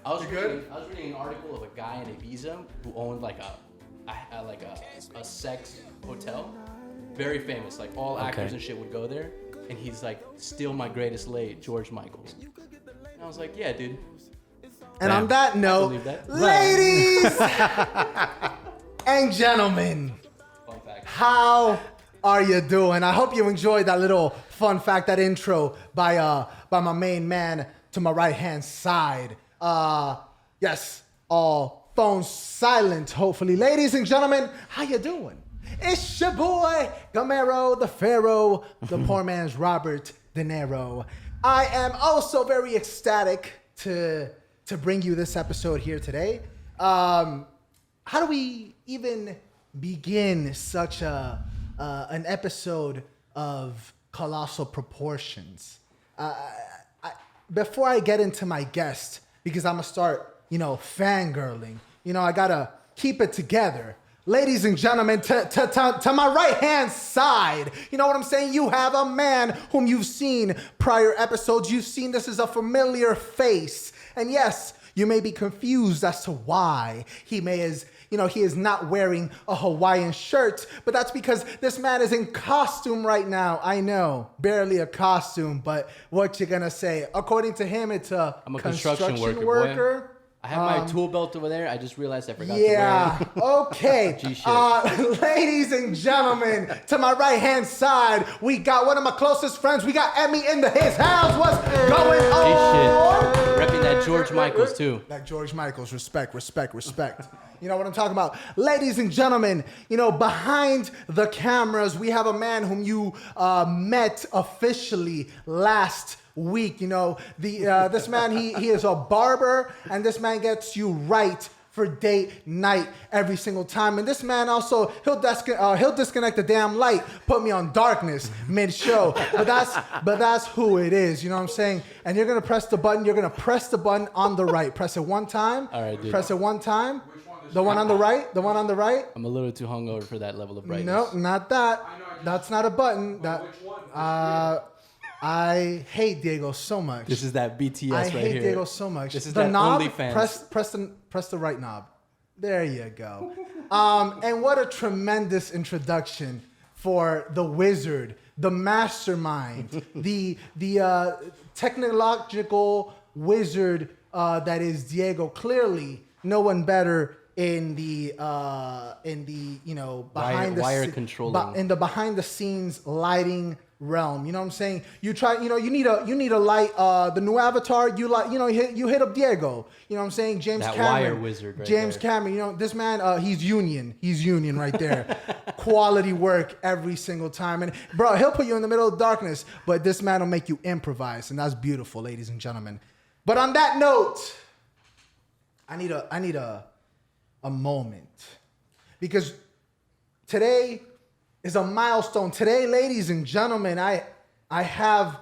I was reading an article of a guy in Ibiza who owned like a sex hotel, very famous. Like all actors and shit would go there, and he's like, still my greatest late, George Michaels. And I was like, yeah, dude. And on that note, ladies and gentlemen, fun fact. how are you doing? I hope you enjoyed that little fun fact, that intro by my main man to my right hand side. Yes, all phones silent, hopefully. Ladies and gentlemen, how you doing? It's your boy, Gamero, the Pharaoh, the poor man's Robert De Niro. I am also very ecstatic to bring you this episode here today. How do we even begin such an episode of colossal proportions? Before I get into my guest, because I'm gonna start, fangirling, I gotta keep it together. Ladies and gentlemen, to my right-hand side, you know what I'm saying? You have a man whom you've seen prior episodes. You've seen this as a familiar face. And yes, you may be confused as to why he is not wearing a Hawaiian shirt, but that's because this man is in costume right now. I know, barely a costume, but what you gonna say? According to him, I'm a construction worker. Boy. I have my tool belt over there. I just realized I forgot to wear it. Okay. Ladies and gentlemen, to my right-hand side, we got one of my closest friends. We got Emi in his house. What's going on? Repping that George Michaels, too. That George Michaels. Respect. You know what I'm talking about? Ladies and gentlemen, behind the cameras, we have a man whom you met officially last week. This man, he is a barber, and this man gets you right for date night every single time. And this man also, he'll disconnect the damn light, put me on darkness mid-show. But that's who it is, you know what I'm saying? And you're gonna press the button. You're gonna press the button on the right. Press it one time. All right, dude. Press it one time. The one on the right. The one on the right. I'm a little too hungover for that level of brightness. No, not that. That's not a button. Which one? I hate Diego so much. This is that BTS right here. I hate Diego so much. This is the that knob. OnlyFans. Press the right knob. There you go. And what a tremendous introduction for the wizard, the mastermind, the technological wizard that is Diego. Clearly, no one better in the behind the behind the scenes lighting realm. You know what I'm saying? You need a light, the new avatar, you hit up Diego. You know what I'm saying? James that Cameron. wire wizard right James there. Cameron, this man, he's union right there. Quality work every single time. And bro, he'll put you in the middle of darkness, but this man will make you improvise, and that's beautiful, ladies and gentlemen. But on that note, I need a moment, because today is a milestone. Today, ladies and gentlemen, I have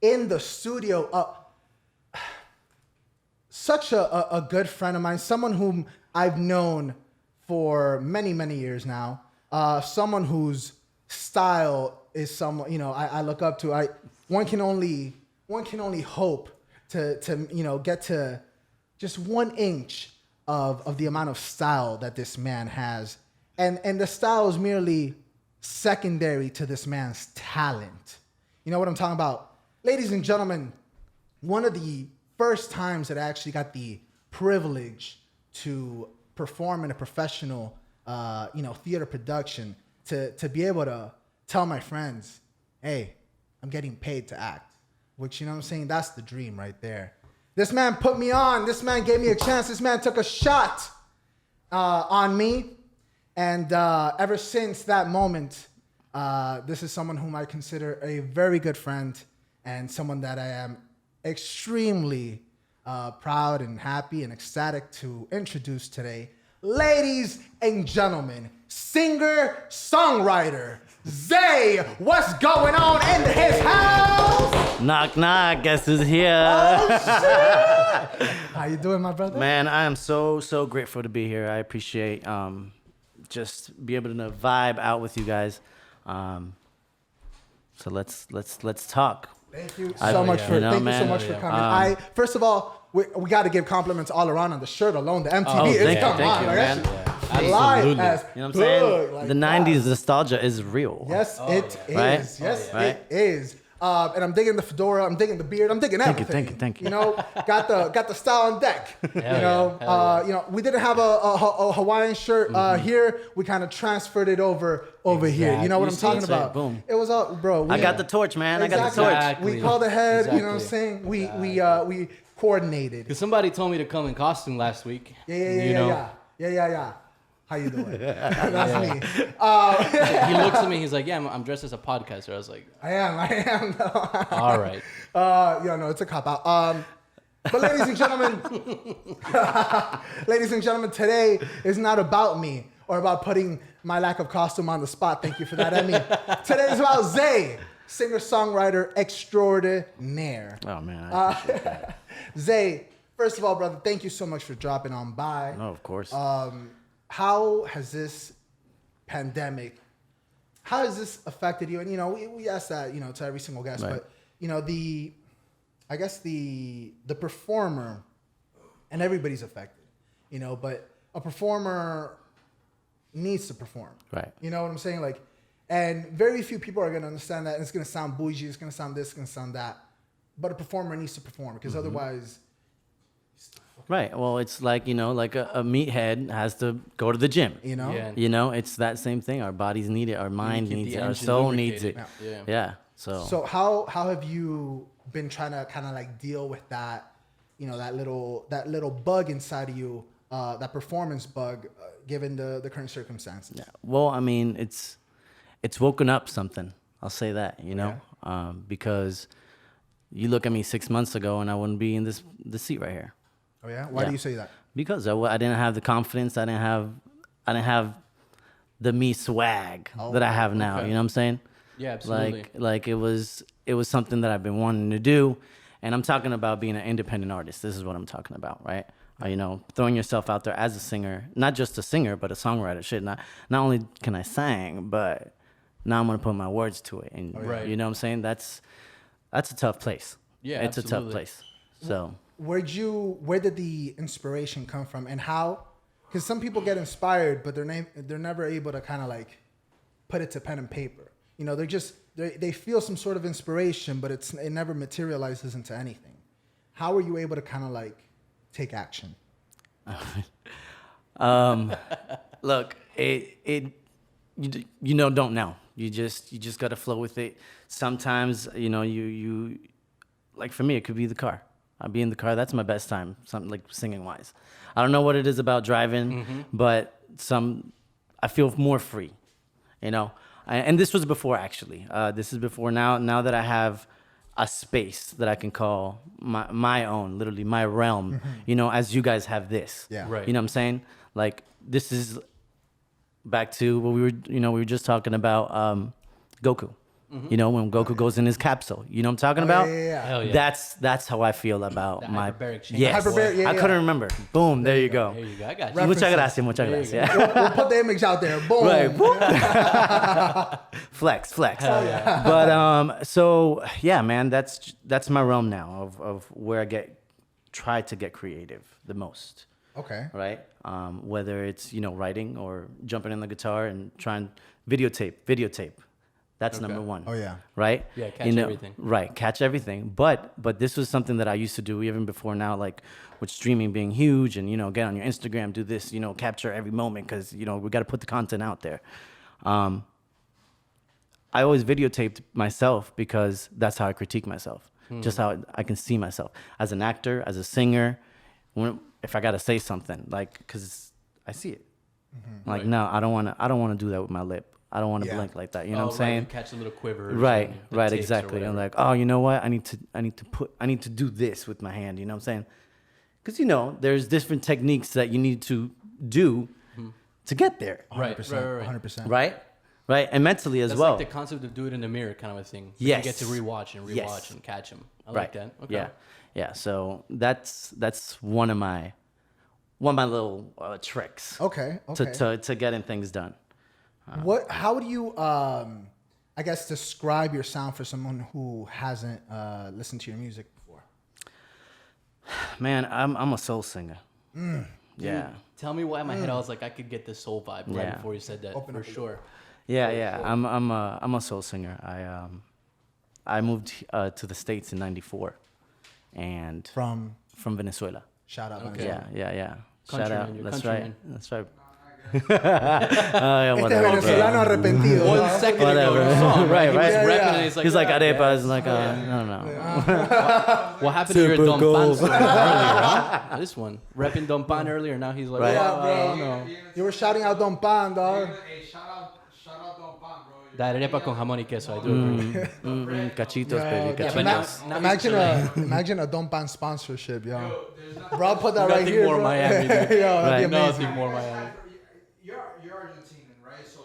in the studio such a good friend of mine, someone whom I've known for many, many years now, someone whose style is someone, I look up to. One can only hope to get to just 1 inch of the amount of style that this man has. And the style is merely secondary to this man's talent. You know what I'm talking about? Ladies and gentlemen, one of the first times that I actually got the privilege to perform in a professional, theater production, to be able to tell my friends, hey, I'm getting paid to act, which, you know what I'm saying? That's the dream right there. This man put me on. This man gave me a chance. This man took a shot on me. And ever since that moment, this is someone whom I consider a very good friend, and someone that I am extremely proud and happy and ecstatic to introduce today. Ladies and gentlemen, singer, songwriter, Zay, what's going on in his house? Knock, knock, guess who's here? Oh, shit. How you doing, my brother? Man, I am so grateful to be here. I appreciate just be able to vibe out with you guys. So let's talk. Thank you so much for coming. First of all, we got to give compliments all around on the shirt alone. The MTV, Oh, thank come you, on, like, man. that's Yeah, live absolutely. as You know what I'm saying? fuck, like The that. 90s nostalgia is real. Yes, it is. Right? Yes, Right? it is. And I'm digging the fedora. I'm digging the beard. I'm digging everything. Thank you. You know, got the style on deck. Hell yeah. You know, we didn't have a Hawaiian shirt here. We kind of transferred it over here. You know what I'm Exactly. talking That's about? it. Boom. It was all, bro. I got the torch, man. I got the Exactly. torch. Exactly. We called ahead. You know what I'm Exactly. saying? We coordinated. Because somebody told me to come in costume last week. Yeah. How you doing? That's me. He looks at me. He's like, "Yeah, I'm dressed as a podcaster." I was like, I am. "All right." No, it's a cop out. But ladies and gentlemen, today is not about me or about putting my lack of costume on the spot. Thank you for that, Emi. Today is about Zay, singer-songwriter extraordinaire. Oh, man. I appreciate that. Zay, first of all, brother, thank you so much for dropping on by. No, of course. How has this pandemic, how has this affected you? And, you know, we ask that, you know, to every single guest, Right. but, you know, I guess the performer, and everybody's affected, you know, but a performer needs to perform. Right. You know what I'm saying? Like, and very few people are going to understand that. And it's going to sound bougie. It's going to sound this, it's going to sound that. But a performer needs to perform because otherwise... Right. Well, it's like, you know, like a meathead has to go to the gym. You know? Yeah. You know, it's that same thing. Our bodies need it. Our mind keep needs the it. Our engine soul needs it. lubricated. Yeah. Yeah. So how have you been trying to kind of like deal with that, you know, that little bug inside of you, that performance bug, given the current circumstances? Yeah. Well, I mean, it's woken up something. I'll say that, you know, because you look at me 6 months ago and I wouldn't be in this seat right here. Oh yeah. Why do you say that? Because I didn't have the confidence. I didn't have the me swag that I have now. Okay. You know what I'm saying? Yeah, absolutely. Like it was something that I've been wanting to do, and I'm talking about being an independent artist. This is what I'm talking about, right? You know, throwing yourself out there as a singer, not just a singer, but a songwriter. Shit, not only can I sing, but now I'm gonna put my words to it, and Right. you know what I'm saying? That's a tough place. Yeah, it's a tough absolutely. place. So. Where did the inspiration come from, and how? Because some people get inspired, but they're never able to kind of like put it to pen and paper. You know, they feel some sort of inspiration, but it never materializes into anything. How were you able to kind of like take action? Look, you don't know. You just gotta flow with it. Sometimes, you know, you like for me, it could be the car. I'll be in the car. That's my best time, something like singing wise. I don't know what it is about driving, but I feel more free, you know. And this was before actually. This is before now that I have a space that I can call my own, literally my realm. You know, as you guys have this. Yeah. Right. You know what I'm saying? Like this is back to what we were just talking about Goku. You know, when Goku goes in his capsule. You know what I'm talking about? Yeah. Hell yeah. That's how I feel about The my hyperbaric change. Yes. Hyperbaric, yeah, I couldn't remember. Boom, there you go. There you go. I got you. References. Muchas gracias, muchas There you gracias. go. Yeah. We'll put the image out there. Boom. Right. Whoop. Flex. But so yeah, man, that's my realm now of where I try to get creative the most. Okay. Right? Whether it's, you know, writing or jumping in the guitar and trying videotape. That's number one. Oh, yeah. Right? Yeah, catch You know, everything. Right, catch everything. But this was something that I used to do even before now, like with streaming being huge and, you know, get on your Instagram, do this, you know, capture every moment because, you know, we got to put the content out there. I always videotaped myself because that's how I critique myself. Just how I can see myself as an actor, as a singer. If I got to say something, like, because I see it. Like, Right. no, I don't want to do that with my lip. I don't want to Yeah. blink like that. You know Oh, what I'm saying? Right, catch a little quiver. Right, exactly. I'm like, oh, you know what? I need to do this with my hand. You know what I'm saying? Because, you know, there's different techniques that you need to do to get there. 100%. 100%. Right, and mentally as That's well. like the concept of do it in the mirror kind of a thing. Yes. You get to rewatch and Yes. and catch them. I Right. like that. Okay. Yeah. So that's one of my little tricks. Okay. To getting things done. How would you, I guess, describe your sound for someone who hasn't listened to your music before? Man, I'm a soul singer. Yeah. Tell me why in my head I was like, I could get this soul vibe right Yeah. before you said that, for sure. Yeah. I'm a soul singer. I moved to the States in '94, and From from Venezuela. shout out. Okay. Yeah. Shout Countryman, out. you're That's countryman. right. That's right. Yeah, Este whatever, bro. venezolano arrepentido. 1 second ago, Whatever. the song, Right, He was right. repping Yeah. it, he's like, He's like "Ah, arepas, like I don't know. What happened to your Don Typical. Pan song earlier, huh? This one. Repping Don Pan earlier, now he's like, Right. Yeah, "Oh, bro. no." You were shouting out Don Pan, dog. Hey, shout out Don Pan, bro. That arepa con jamón y queso, I do agree. Cachitos, Yo, baby, yeah, but cachitos. now imagine a Don Pan sponsorship, yo. Bro, put that right Nothing here. more bro. Miami, dude. Yo, that'd be Right. amazing. Nothing more Miami. You're Argentinian, right? So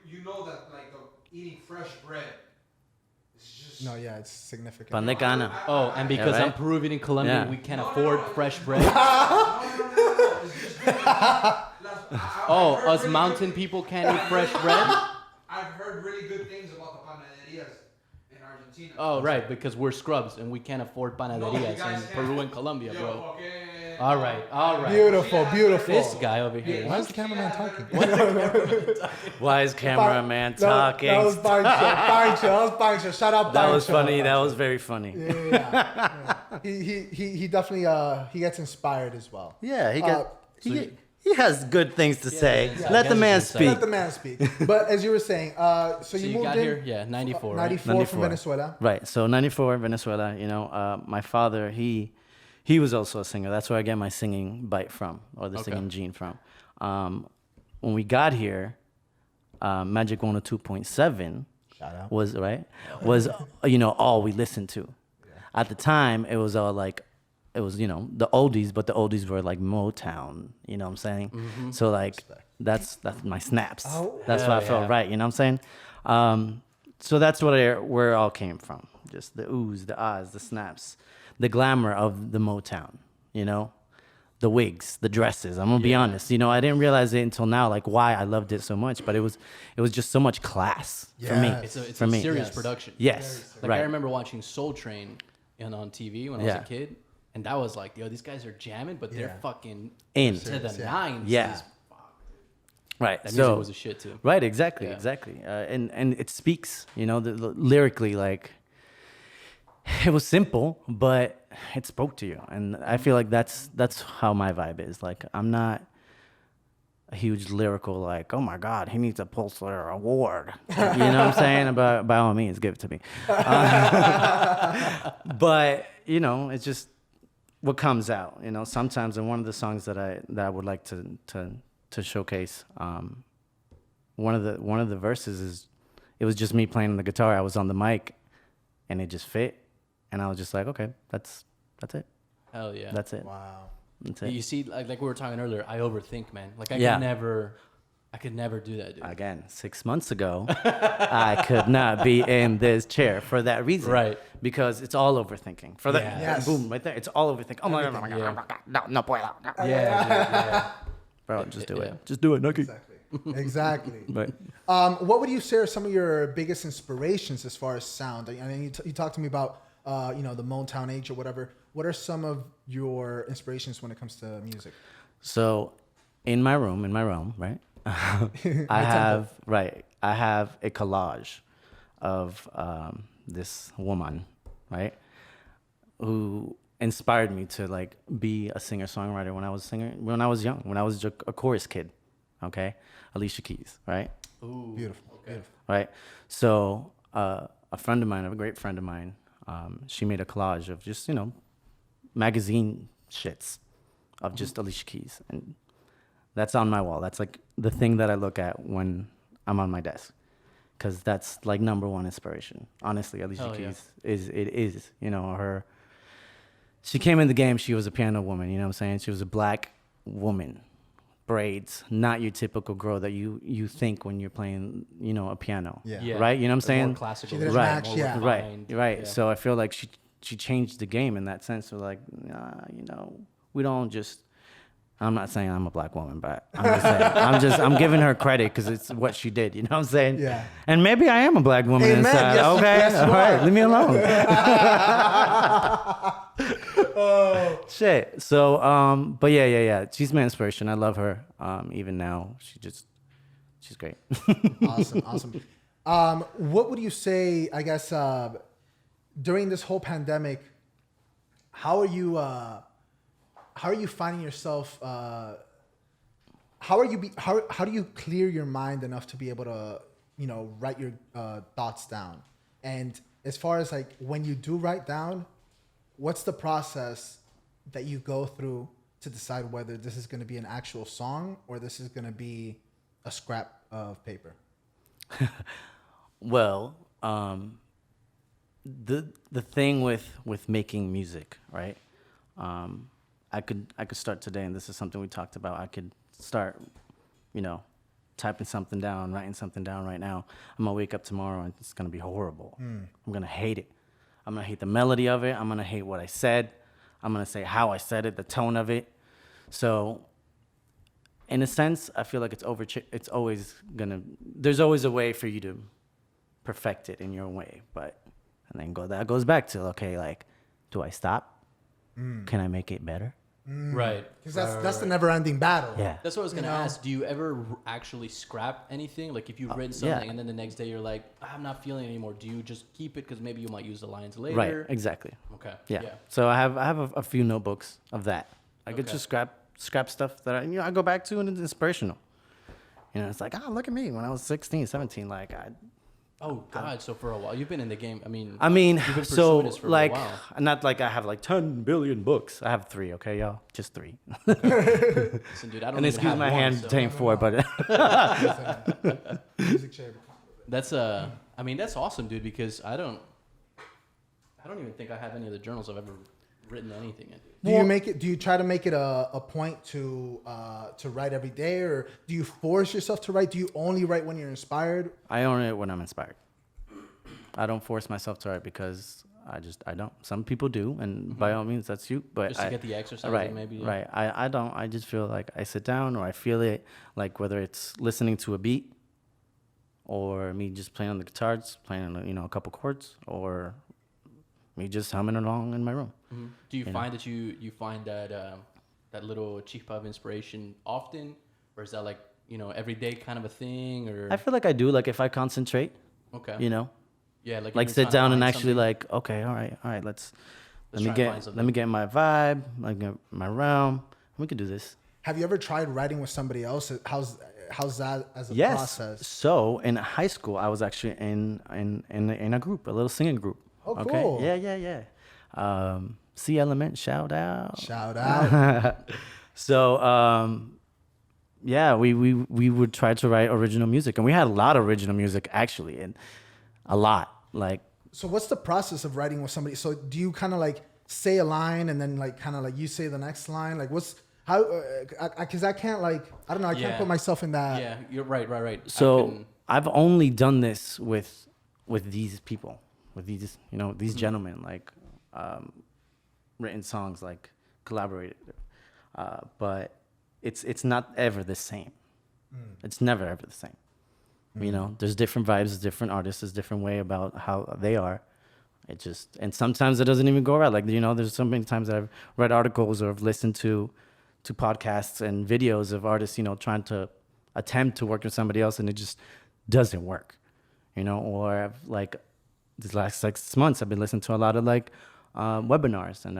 you know that like eating fresh bread is just No, yeah, it's significant. Pan de cana. Oh, and because Yeah, right? I'm Peruvian and Colombian, Yeah. we can't afford fresh bread. no. It's just Oh, us mountain people can't eat fresh bread? I've heard really good things about the panaderias in Argentina. Oh, right, because we're scrubs and we can't afford No, you panaderias guys in can't. Peru and Colombia, Yo, bro. okay. All right. Beautiful, beautiful. This guy over here. Why is the cameraman talking? Why is cameraman That talking? was Pancho. That was Pancho. Shout out Pancho. That was funny. That was very funny. Yeah. He definitely he gets inspired as well. Yeah, so he has good things to say. yeah, Let the guys man is inside. speak. Let the man speak. But as you were saying, so So you you moved got in here, yeah, 94, right? 94 from 94. Venezuela. Right. So 94, Venezuela. You know, my father, he was also a singer. That's where I get my singing bite from, or the Okay. singing gene from. When we got here, Magic 102.7 Shout out. was all we listened to. At the time, it was all like, it was, the oldies, but the oldies were like Motown, you know what I'm saying? So like, that's my snaps. Oh. That's what I felt yeah. right, you know what I'm saying? So that's where it all came from. Just the oohs, the ahs, the snaps, the glamour of the Motown, the wigs, the dresses. I'm gonna be honest, I didn't realize it until now, like why I loved it so much, but it was just so much class for me. Yes. It's for a me. serious Yes. production. Yes, Like right. I remember watching Soul Train on TV when I was Yeah. a kid, and that was like, yo, these guys are jamming, but they're Yeah. fucking In. to the Yeah. nines. Yeah. These- Right. That so music was a shit too. right, exactly, Yeah. exactly, and it speaks, lyrically, like it was simple, but it spoke to you, and I feel like that's how my vibe is. Like I'm not a huge lyrical, like, oh my God, he needs a Pulitzer Award. You know what I'm saying? But by all means, give it to me. But it's just what comes out. Sometimes in one of the songs that I would like to showcase, one of the verses is, it was just me playing the guitar. I was on the mic, and it just fit, and I was just like, okay, that's it. Hell yeah. That's it. Wow. That's it. You see, like we were talking earlier, I overthink, man. Like I Yeah. could never do that, dude. Again, 6 months ago, I could not be in this chair for that reason. Right. Because it's all overthinking. For that, Yeah. Yes. boom, right there. It's all overthinking. Oh my God, oh my God, Yeah. oh my God. No puedo. No. Yeah, dude, yeah. Bro, just do Yeah. it. Just do it, Nucky. Exactly. Right. What would you say are some of your biggest inspirations as far as sound? I mean, you talked to me about the Motown age or whatever. What are some of your inspirations when it comes to music? So, in my room, right? I have a collage of this woman, right, who inspired me to like be a singer-songwriter when I was young, when I was a chorus kid. Okay, Alicia Keys, right? Ooh, Beautiful. okay. Right. So a friend of mine, a great friend of mine, she made a collage of just magazine shits of just Alicia Keys, and that's on my wall. That's like the thing that I look at when I'm on my desk, because that's like number one inspiration. Honestly, Alicia Hell yeah. Keys is her. She came in the game. She was a piano woman. You know what I'm saying? She was a black woman, braids, not your typical girl that you think when you're playing a piano. Yeah. Yeah. Right. You know what I'm They're more saying? classical. She didn't Right. match, more yeah. refined. Right. Yeah. So I feel like she changed the game in that sense. So like, we don't just. I'm not saying I'm a black woman, but I'm just saying I'm giving her credit because it's what she did. You know what I'm saying? Yeah. And maybe I am a black woman Amen. inside. Yes, Okay. yes, you all right. are. Leave me alone. Shit. So, but yeah. She's my inspiration. I love her. Even now, she's great. Awesome. What would you say, I guess, during this whole pandemic, how are you finding yourself, how do you clear your mind enough to be able to, write your thoughts down? And as far as like when you do write down, what's the process that you go through to decide whether this is going to be an actual song or this is going to be a scrap of paper? Well, the thing with making music, right? I could start today, and this is something we talked about. I could start, typing something down, writing something down right now. I'm gonna wake up tomorrow and it's gonna be horrible. I'm gonna hate it. I'm gonna hate the melody of it. I'm gonna hate what I said. I'm gonna say how I said it, the tone of it. So, in a sense, I feel like there's always a way for you to perfect it in your way. But that goes back to, okay, like, do I stop? Can I make it better? Right. Because that's the never-ending battle. Yeah. That's what I was gonna ask. Do you ever actually scrap anything? Like if you've written something and then the next day you're like, I'm not feeling it anymore. Do you just keep it because maybe you might use the lines later? Right. Exactly. Okay. Yeah. So I have a few notebooks of that. I could just scrap stuff that I go back to, and it's inspirational. It's like, look at me when I was 16, 17. Like Oh God! So for a while, you've been in the game. I mean, you've been pursuing this for a like, while. not like I have like 10 billion books. I have 3. Okay, y'all, just 3. Listen, dude, I don't And even excuse have my one, hand so- saying 4, but Music chair. That's I mean, that's awesome, dude. Because I don't even think I have any of the journals I've ever written anything in. Do you try to make it a point to write every day, or do you force yourself to write? Do you only write when you're inspired? I only write when I'm inspired. I don't force myself to write because I don't. Some people do, and by all means, that's you. But Just to get the exercise, right, maybe. Right. I don't. I just feel like I sit down, or I feel it, like whether it's listening to a beat, or me just playing on the guitars, playing a couple chords, or me just humming along in my room. Mm-hmm. Do you find that you find that that little chispa of inspiration often, or is that like everyday kind of a thing? Or I feel like I do. Like if I concentrate, okay, yeah, like like you're sit trying to down and find actually something. like, okay, all right, let Let's me try and find something. let me get in my vibe, like my realm. We could do this. Have you ever tried writing with somebody else? How's that as a Yes. process? So in high school, I was actually in a group, a little singing group. Oh, Okay? cool. Yeah. C Element, shout out. Shout out. So yeah, we would try to write original music, and we had a lot of original music actually, and a lot. Like, So what's the process of writing with somebody? So do you kind of like say a line and then like kind of like you say the next line? Like how? Because I can't I don't know. I can't Yeah. put myself in that. Yeah, you're right. so I've only done this with these people, with these these gentlemen, like written songs, like collaborated, but it's not ever the same. It's never ever the same. There's different vibes, different artists, there's different way about how they are. And sometimes it doesn't even go right. Like, there's so many times that I've read articles or I've listened to podcasts and videos of artists, trying to attempt to work with somebody else, and it just doesn't work, or I've these last 6 months, I've been listening to a lot of webinars and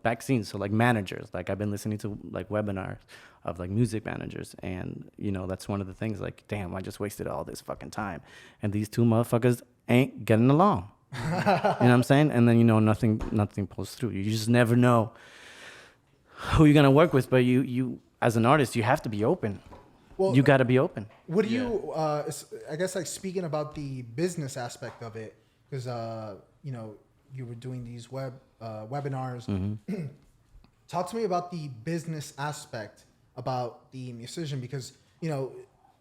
back scenes. So like managers, like I've been listening to like webinars of like music managers, and that's one of the things, like, damn, I just wasted all this fucking time, and these two motherfuckers ain't getting along. You know what I'm saying? And then nothing pulls through. You just never know who you're gonna work with, but you as an artist, you have to be open. Well, You got to be open. What do you? I guess speaking about the business aspect of it, because you were doing these webinars. Mm-hmm. Talk to me about the business aspect about the musician, because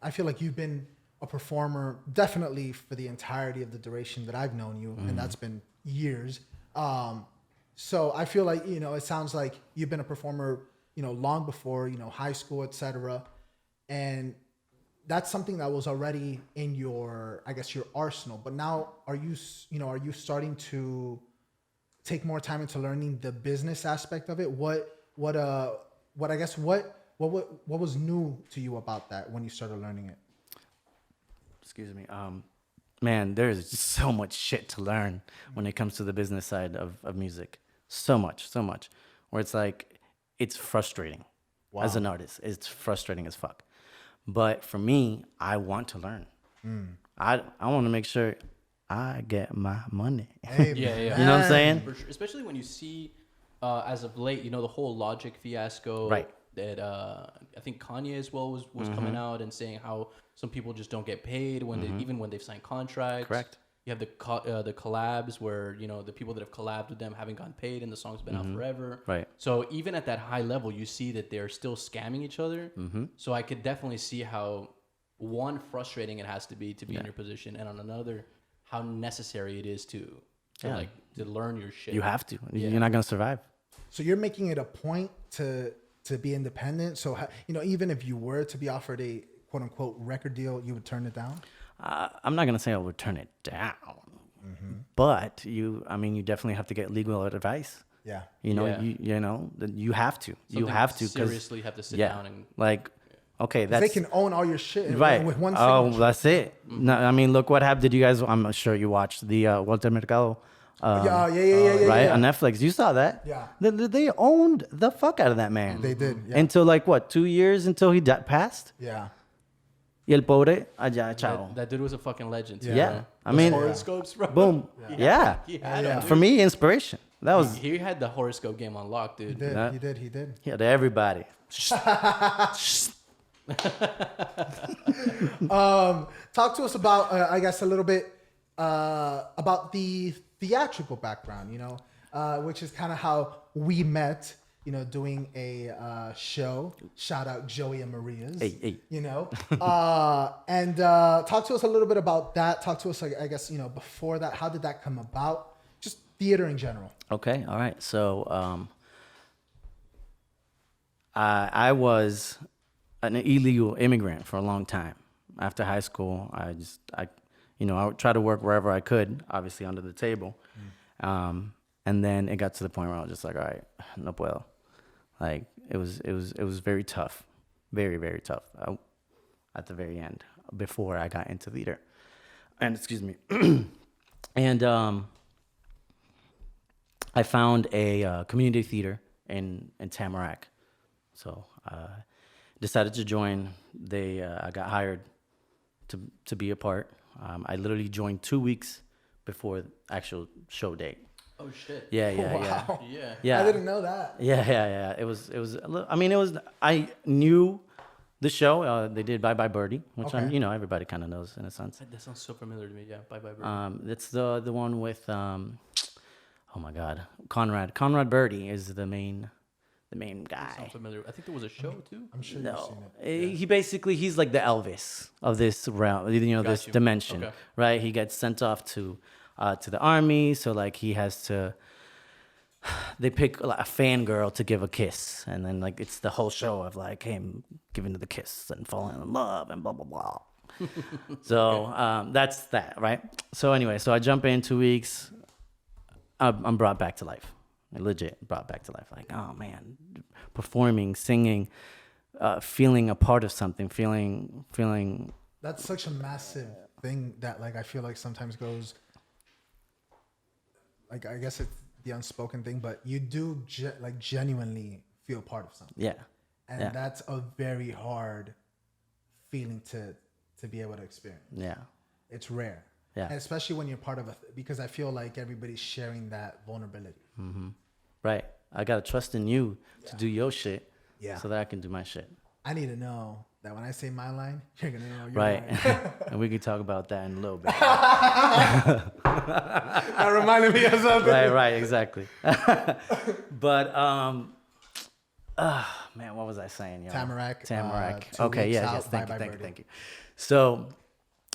I feel like you've been a performer definitely for the entirety of the duration that I've known you, and that's been years. So I feel like it sounds like you've been a performer long before high school, etc. And that's something that was already in your arsenal. But now, are you starting to take more time into learning the business aspect of it, what was new to you about that when you started learning it? Excuse me. Man, there's just so much shit to learn when it comes to the business side of music. So much. Where it's like, it's frustrating as an artist. It's frustrating as fuck. But for me, I want to learn. I want to make sure I get my money. Hey, Yeah. You know what I'm saying? For sure. Especially when you see, as of late, the whole Logic fiasco. Right. That I think Kanye as well was coming out and saying how some people just don't get paid when even when they've signed contracts. Correct. You have the collabs where the people that have collabed with them haven't gotten paid and the song's been out forever. Right. So even at that high level, you see that they're still scamming each other. So I could definitely see how one frustrating it has to be in your position, and on another how necessary it is to learn your shit. You have to. You're not gonna survive. So you're making it a point to be independent. So even if you were to be offered a quote unquote record deal, you would turn it down. I'm not gonna say I would turn it down, but you definitely have to get legal advice. Yeah. You have to. You have to. 'Cause seriously have to sit down and okay, they can own all your shit right with one Oh, signature. that's it. No, I mean, look what happened. Did you guys? I'm sure you watched the Walter Mercado. Yeah, Right on Netflix. You saw that? Yeah. They owned the fuck out of that man. They did. Yeah. Until 2 years until he passed. Yeah. Y el pobre allá, chao. that dude was a fucking legend too. Yeah. bro. I mean, Horoscopes, bro. boom. Yeah. He had Yeah. them, For me, inspiration. That was. he had the horoscope game on lock, dude. He did. Yeah, to everybody. Talk to us about, I guess, a little bit about the theatrical background, which is kind of how we met, doing a show. Shout out Joey and Maria's. Hey. And talk to us a little bit about that. Talk to us, I guess, before that, how did that come about? Just theater in general. Okay. All right. So I was an illegal immigrant for a long time. After high school, I would try to work wherever I could, obviously under the table. And then it got to the point where I was just like, all right, no puedo. Like it was very tough, very, very tough at the very end before I got into theater. And excuse me. And I found a community theater in Tamarack. So decided to join. I got hired to be a part. I literally joined 2 weeks before the actual show date. Oh shit. Yeah. Yeah. I didn't know that. Yeah. It was. I knew the show. They did Bye Bye Birdie, which Okay. everybody kind of knows in a sense. That sounds so familiar to me. Yeah. Bye bye. It's the one with oh my God, Conrad. Conrad Birdie is the main guy. Sounds familiar. I think there was a show too. I'm sure you've No, seen it. he's like the Elvis of this realm, this you. dimension, Okay. right? He gets sent off to the army, so he has to. They pick a fangirl to give a kiss, and then it's the whole show of him giving the kiss and falling in love and blah blah blah. So that's that, right? So anyway, so I jump in 2 weeks. I'm brought back to life. Legit brought back to life. Oh man, performing, singing, feeling a part of something, feeling. That's such a massive thing that I feel like sometimes goes. I guess it's the unspoken thing, but you do genuinely feel part of something. Yeah. And Yeah. that's a very hard feeling to be able to experience. Yeah. It's rare. Yeah. And especially when you're part of because I feel like everybody's sharing that vulnerability. Right. I gotta trust in you to do your shit. Yeah. So that I can do my shit. I need to know that when I say my line, you're gonna know your Right. line. And we can talk about that in a little bit. That reminded me of something. Right, exactly. But man, what was I saying? Yo? Tamarack, Tamarack. 2 Okay, weeks yeah, out, yes, thank Bye Bye you. Birdie. So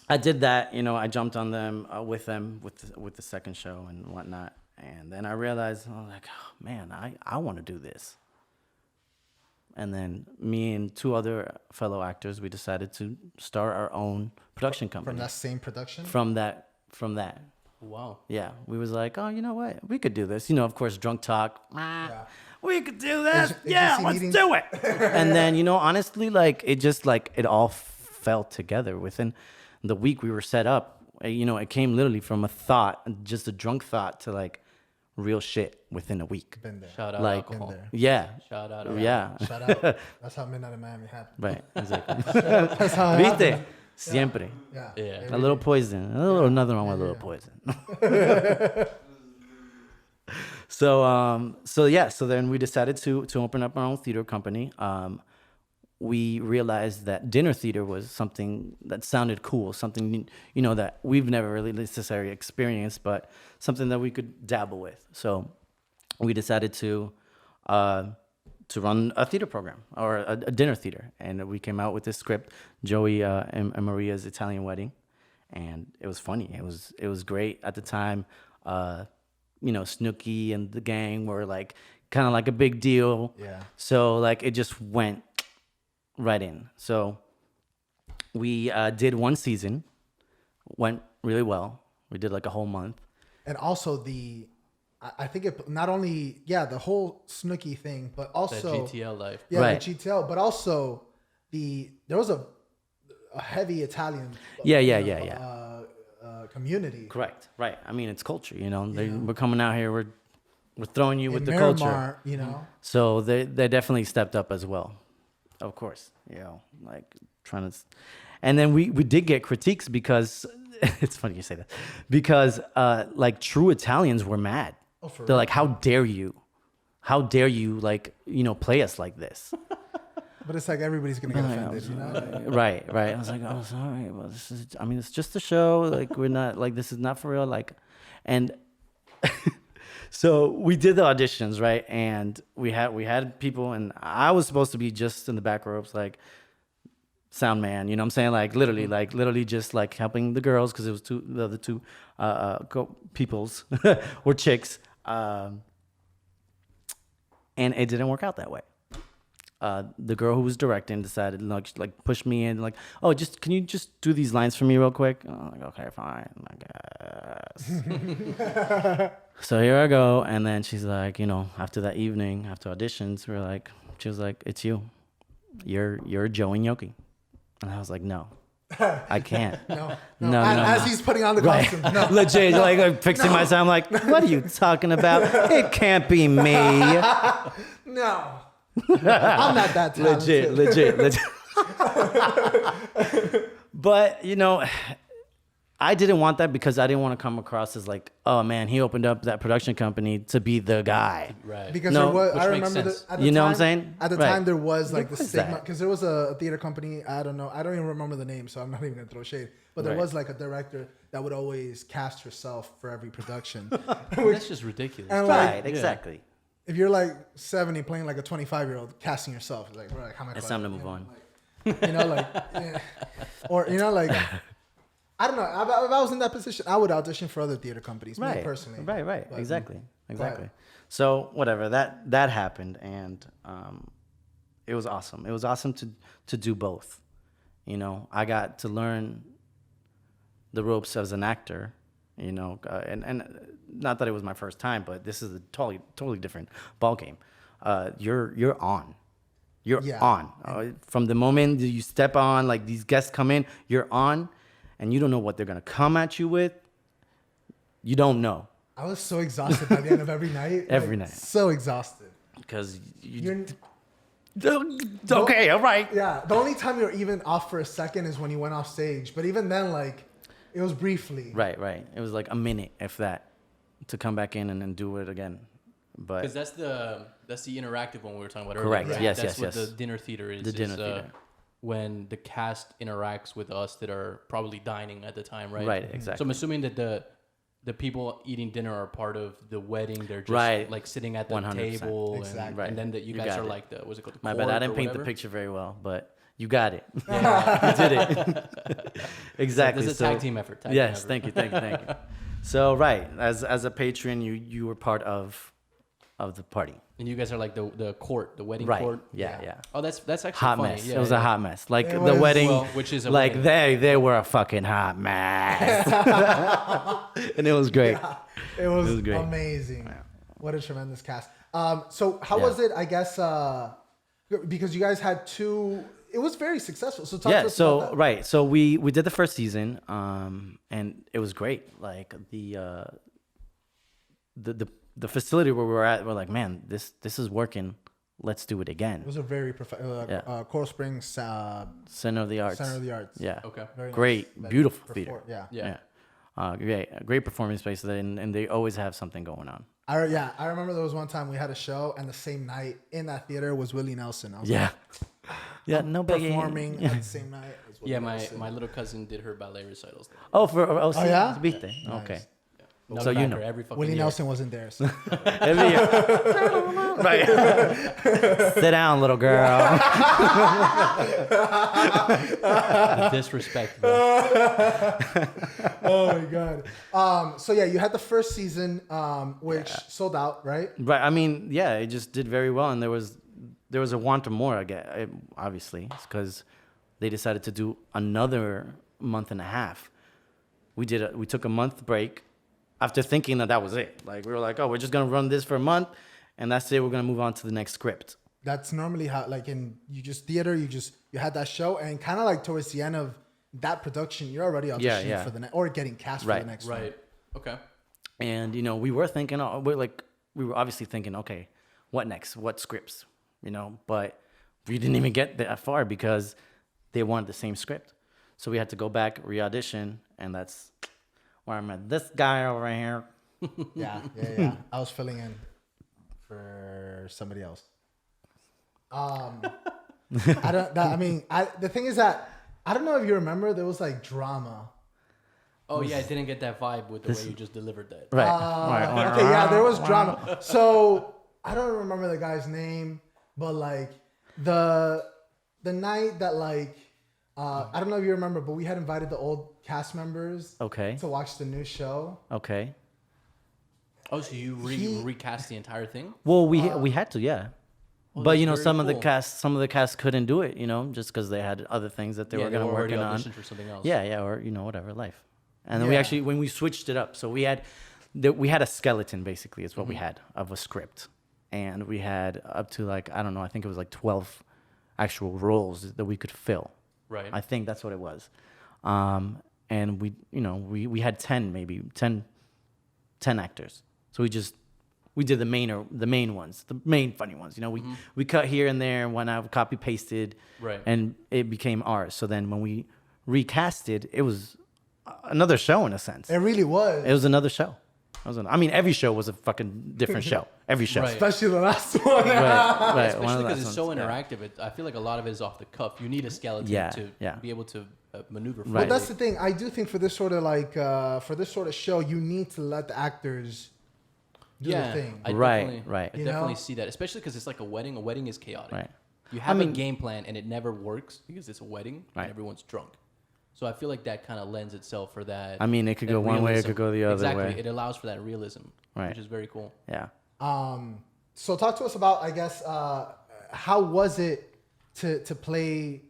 I did that, I jumped on them with the second show and whatnot. And then I realized, oh man, I want to do this. And then me and 2 other fellow actors, we decided to start our own production company. From that same production? From that. Wow. Yeah, we was like, oh, you know what? We could do this. You know, of course, drunk talk. Yeah. We could do this. Agency Yeah, let's meetings. do it. And then, you know, honestly, like it just like it all fell together within the week we were set up. You know, it came literally from a thought, just a drunk thought, to like real shit within a week. Been there. Shout out Like, alcohol. there. yeah, Shout out. yeah, Shout out. That's how Midnight in Miami happened. right, exactly. That's how it happened. Viste, siempre. Yeah. Yeah. A little poison. Nothing wrong with a little poison. So then we decided to open up our own theater company. We realized that dinner theater was something that sounded cool, something, you know, that we've never really necessarily experienced, but something that we could dabble with. So we decided to run a theater program, or a dinner theater, and we came out with this script, Joey and Maria's Italian Wedding, and it was funny. It was great at the time. You know, Snooki and the gang were like kind of like a big deal. Yeah. So like it just went right in. So we did one season, went really well. We did like a whole month. And also I think it not only the whole Snooki thing, but That also GTL life. yeah, Right. the GTL, but also there was a heavy Italian community. Correct. Right. I mean, it's culture, you know. We're coming out here, we're throwing you with the culture. Miramar, you know. So they definitely stepped up as well. Of course, you know, like trying to, and then we did get critiques because it's funny you say that, because like true Italians were mad. Oh, for They're real? like, how dare you, like, you know, play us like this. But it's like everybody's gonna get offended, you know. Right. I was like, oh, sorry, well, it's just a show. Like, we're not, like, this is not for real. Like, and so we did the auditions, right? And we had people, and I was supposed to be just in the back ropes, like sound man, you know what I'm saying? Like literally just like helping the girls, because it was the other two peoples were chicks. And it didn't work out that way. The girl who was directing decided like push me in, like, oh, can you just do these lines for me real quick? I'm like, okay, fine, I guess. So here I go, and then she's like, you know, after that evening, after auditions, she was like, it's you, you're Joe and Yoki, and I was like, no, I can't. No. No. As he's putting on the costume. No. Legit, like I'm fixing myself. I'm like, what are you talking about? It can't be me. No. I'm not that talented. Legit. But, you know, I didn't want that because I didn't want to come across as like, oh man, he opened up that production company to be the guy. Right. Because No, there was, which I makes remember sense. at the You know time, what I'm saying? At the Right. time, there was like the There was stigma, that. because there was a theater company. I don't know. I don't even remember the name, so I'm not even gonna throw shade. But there Right. was like a director that would always cast herself for every production. That's just ridiculous. And like, Right, exactly. if you're like 70 playing like a 25-year-old casting yourself, it's like, bro, like, how am I? It's fucking- time to move on. You know, like, yeah. Or you know, like, I don't know. If I was in that position, I would audition for other theater companies, me Right. personally. Right. But- Exactly. but- So whatever, that happened, and it was awesome. It was awesome to do both. You know, I got to learn the ropes as an actor. You know, and not that it was my first time, but this is a totally different ball game. You're on. You're Yeah. on. From the moment that you step on, like these guests come in, you're on, and you don't know what they're gonna come at you with. You don't know, I was so exhausted by the end of every night. Every like, night. So exhausted. because You're, okay, all right. yeah. The only time you're even off for a second is when you went off stage. But even then, like, it was briefly. Right. It was like a minute, if that, to come back in and then do it again. But Because that's the interactive one we were talking about Correct. earlier. Right? Yes, That's yes, what yes. the dinner theater is. The dinner is, theater. When the cast interacts with us that are probably dining at the time, right? Right, exactly. So I'm assuming that the people eating dinner are part of the wedding. They're just Right. like sitting at the 100%. table, Exactly. and, Right. and then that you You guys got are it. like the what's it called? The my bad, I court didn't or paint the whatever? picture very well, but you got it. Yeah. You did it. Exactly. This is a tag team effort. Tag Yes, team effort. thank you. So right, as a patron, you were part of of the party. And you guys are like the court, the wedding Right. court. Yeah. Oh, that's actually Hot funny. mess. Yeah, It was a hot mess. Like It the was- wedding, Well, which is a like wedding. they were a fucking hot mess, and it was great. It was, was great. amazing. What a tremendous cast. So how Yeah. was it? I guess because you guys had two. It was very successful. So talk to Yeah. us So about that. right. So we did the first season, and it was great. Like the facility where we were at, we're like, man, this is working. Let's do it again. It was a very Coral Springs Center of the Arts. Center of the Arts. Yeah. Okay. Very Great, nice. beautiful theater. Yeah. Yeah. Great performance space, and they always have something going on. I remember there was one time we had a show, and the same night in that theater was Willie Nelson. I was Yeah. Yeah, no biggie. performing at the same night as Willie Yeah, Nelson. my little cousin did her ballet recitals. There. Oh, see, yeah? it's birthday. Nice. Okay. No So you backer know. every fucking Willie year. Nelson wasn't there. So. Every year. Right. Sit down, little girl. The disrespect. Bro. Oh my god. So yeah, you had the first season, which sold out, right? Right. I mean, yeah, it just did very well, and there was a want of more. I guess, obviously, because they decided to do another month and a half. We took a month break after thinking that was it. Like we were like, oh, we're just gonna run this for a month, and that's it. We're gonna move on to the next script. That's normally how, like you had that show, and kind of like towards the end of that production, you're already auditioning for the next, or getting cast for the next one. Right. Okay. And we were thinking, we were obviously thinking, okay, what next? What scripts? But we didn't even get that far because they wanted the same script. So we had to go back, re-audition, and that's where I met this guy over here. Yeah. I was filling in for somebody else. The thing is that I don't know if you remember, there was like drama. Oh yeah, I didn't get that vibe with the way you just delivered that. Right. Okay, yeah, there was drama. So I don't remember the guy's name, but like the night that I don't know if you remember, but we had invited the old cast members Okay. to watch the new show. Okay. Oh, so you recast the entire thing? Well, we had to, yeah. Oh, But that's very some of the cool. cast couldn't do it, just because they had other things that they were going to work already on. auditioned for something else. Yeah, or whatever, life. And then Yeah. when we switched it up, so we had a skeleton basically is what we had of a script, and we had up to I don't know, I think it was 12 actual roles that we could fill. Right. I think that's what it was, and we had 10 actors, so we did the main ones, the main funny ones. We cut here and there and whatnot, copy pasted, Right. and it became ours. So then when we recasted, it was another show in a sense. It really was. It was another show. Every show was a fucking different show. Every show. Right. Especially the last one. Right. Especially one of the because last it's so ones, yeah. interactive. I feel like a lot of it is off the cuff. You need a skeleton Yeah, to yeah. be able to maneuver. Right. But freely. that's the thing. I do think for this sort of show, you need to let the actors do Yeah, the thing. I Right, definitely, right. I You definitely know? see that, especially because it's like a wedding. A wedding is chaotic. Right. You have I mean- a game plan and it never works because it's a wedding Right. and everyone's drunk. So I feel like that kind of lends itself for that. It could that go one way, it realism. could go the other exactly. way. It allows for that realism, Right. which is very cool. Yeah. So talk to us about, I guess, how was it to play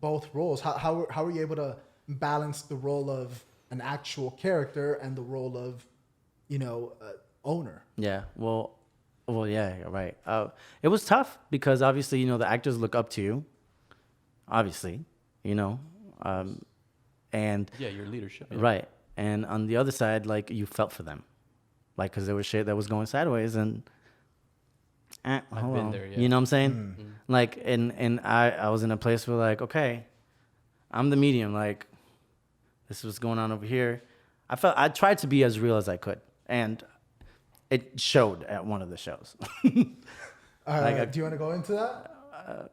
both roles? How were you able to balance the role of an actual character and the role of, owner? Yeah. Well, yeah, you're right. It was tough because obviously, the actors look up to you. Obviously, and Yeah, your leadership. Yeah. right. And on the other side, you felt for them, because there was shit that was going sideways, and hold been on. there, yeah. You know what I'm saying? And I was in a place where okay, I'm the medium. This is what's going on over here. I tried to be as real as I could, and it showed at one of the shows. Do you want to go into that?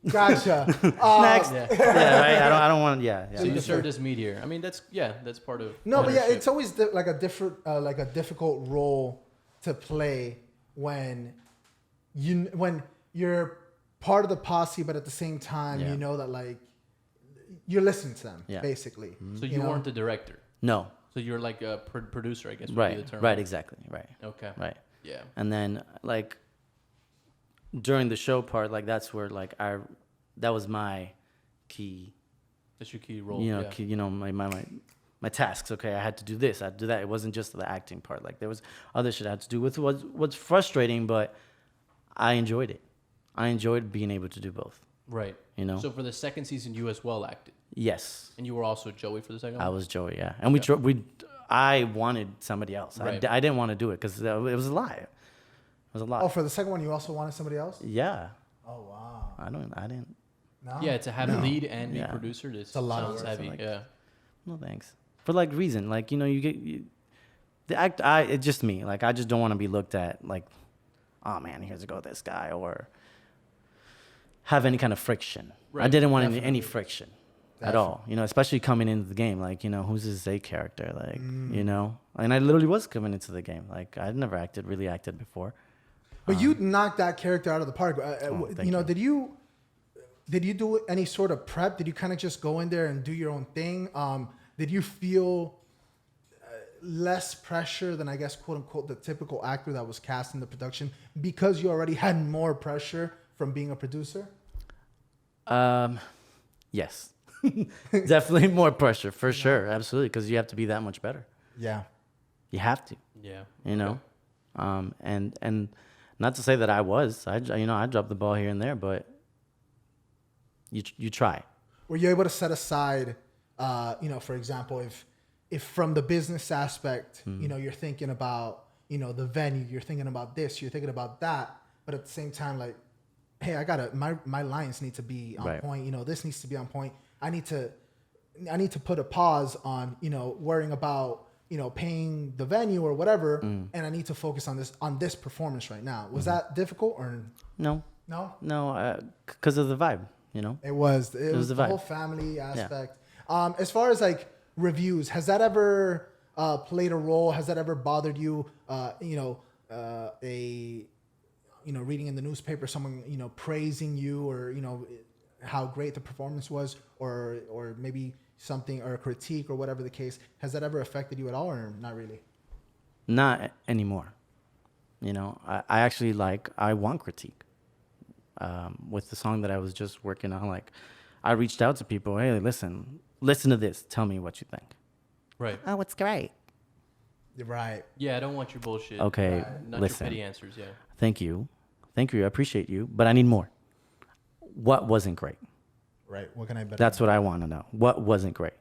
Gotcha. Next. Yeah. Yeah, right. I don't want. Yeah. So you served as mediator. I mean, that's part of. No, but yeah, leadership. it's always a difficult role to play when you're part of the posse, but at the same time, Yeah. you know that you're listening to them, Yeah. basically. So you know? weren't the director. No. So you're like a producer, I guess. Would Right. Be the term. Right. Exactly. Right. Okay. Right. Yeah. And then like during the show part, like that's where like that was my key, That's your key role. you know, yeah. key, you know, my tasks. Okay, I had to do this, I had to do that. It wasn't just the acting part. Like there was other shit I had to do with what's frustrating, but I enjoyed it. I enjoyed being able to do both. Right. You know. So for the second season, you as well acted, Yes, and you were also Joey for the second I one. was Joey. Yeah, and I wanted somebody else. Right. I didn't want to do it because it was a lie. It was a lot. Oh, for the second one, you also wanted somebody else? Yeah, Oh wow. I didn't. No. Yeah, to have lead and be Yeah. producer, this a lot of sounds work. heavy. Like- yeah. No thanks. For like reason, like you know, the act. It's just me. Like I just don't want to be looked at like, oh man, here's to go this guy, or have any kind of friction. I Right, didn't want any friction at Definitely. all. You know, especially coming into the game. Like you know, who's this Zay character? Like you know, and I literally was coming into the game. Like I'd never really acted before. But you knocked that character out of the park. thank You know, you. did you do any sort of prep? Did you kind of just go in there and do your own thing? Did you feel less pressure than, I guess, quote unquote, the typical actor that was cast in the production because you already had more pressure from being a producer? Yes, definitely more pressure for sure, absolutely, because you have to be that much better. Yeah. You have to. Yeah. You know, and not to say that I dropped the ball here and there, but you try. Were you able to set aside, you know, for example, if from the business aspect, you know, you're thinking about, you know, the venue, you're thinking about this, you're thinking about that, but at the same time, like, hey, my lines need to be on Right. point. You know, this needs to be on point. I need to put a pause on, you know, worrying about, you know, paying the venue or whatever, and I need to focus on this performance right now. Was that difficult or No, no? because of the vibe. You know, It was was the the vibe. whole family aspect. As far as like reviews, has that ever played a role? Has that ever bothered you? Reading in the newspaper, someone, you know, praising you, or, you know, how great the performance was, or maybe something, or a critique, or whatever the case. Has that ever affected you at all, or not really? not anymore. You know, I actually I want critique. With the song that I was just working on, like I reached out to people. Hey, listen to this. Tell me what you think. Right. Oh, it's great. You're right. Yeah, I don't want your bullshit. Okay, Not listen. your petty answers. Yeah. Thank you. I appreciate you, but I need more. What wasn't great? Right. What can I better? That's what I want to know. What wasn't great?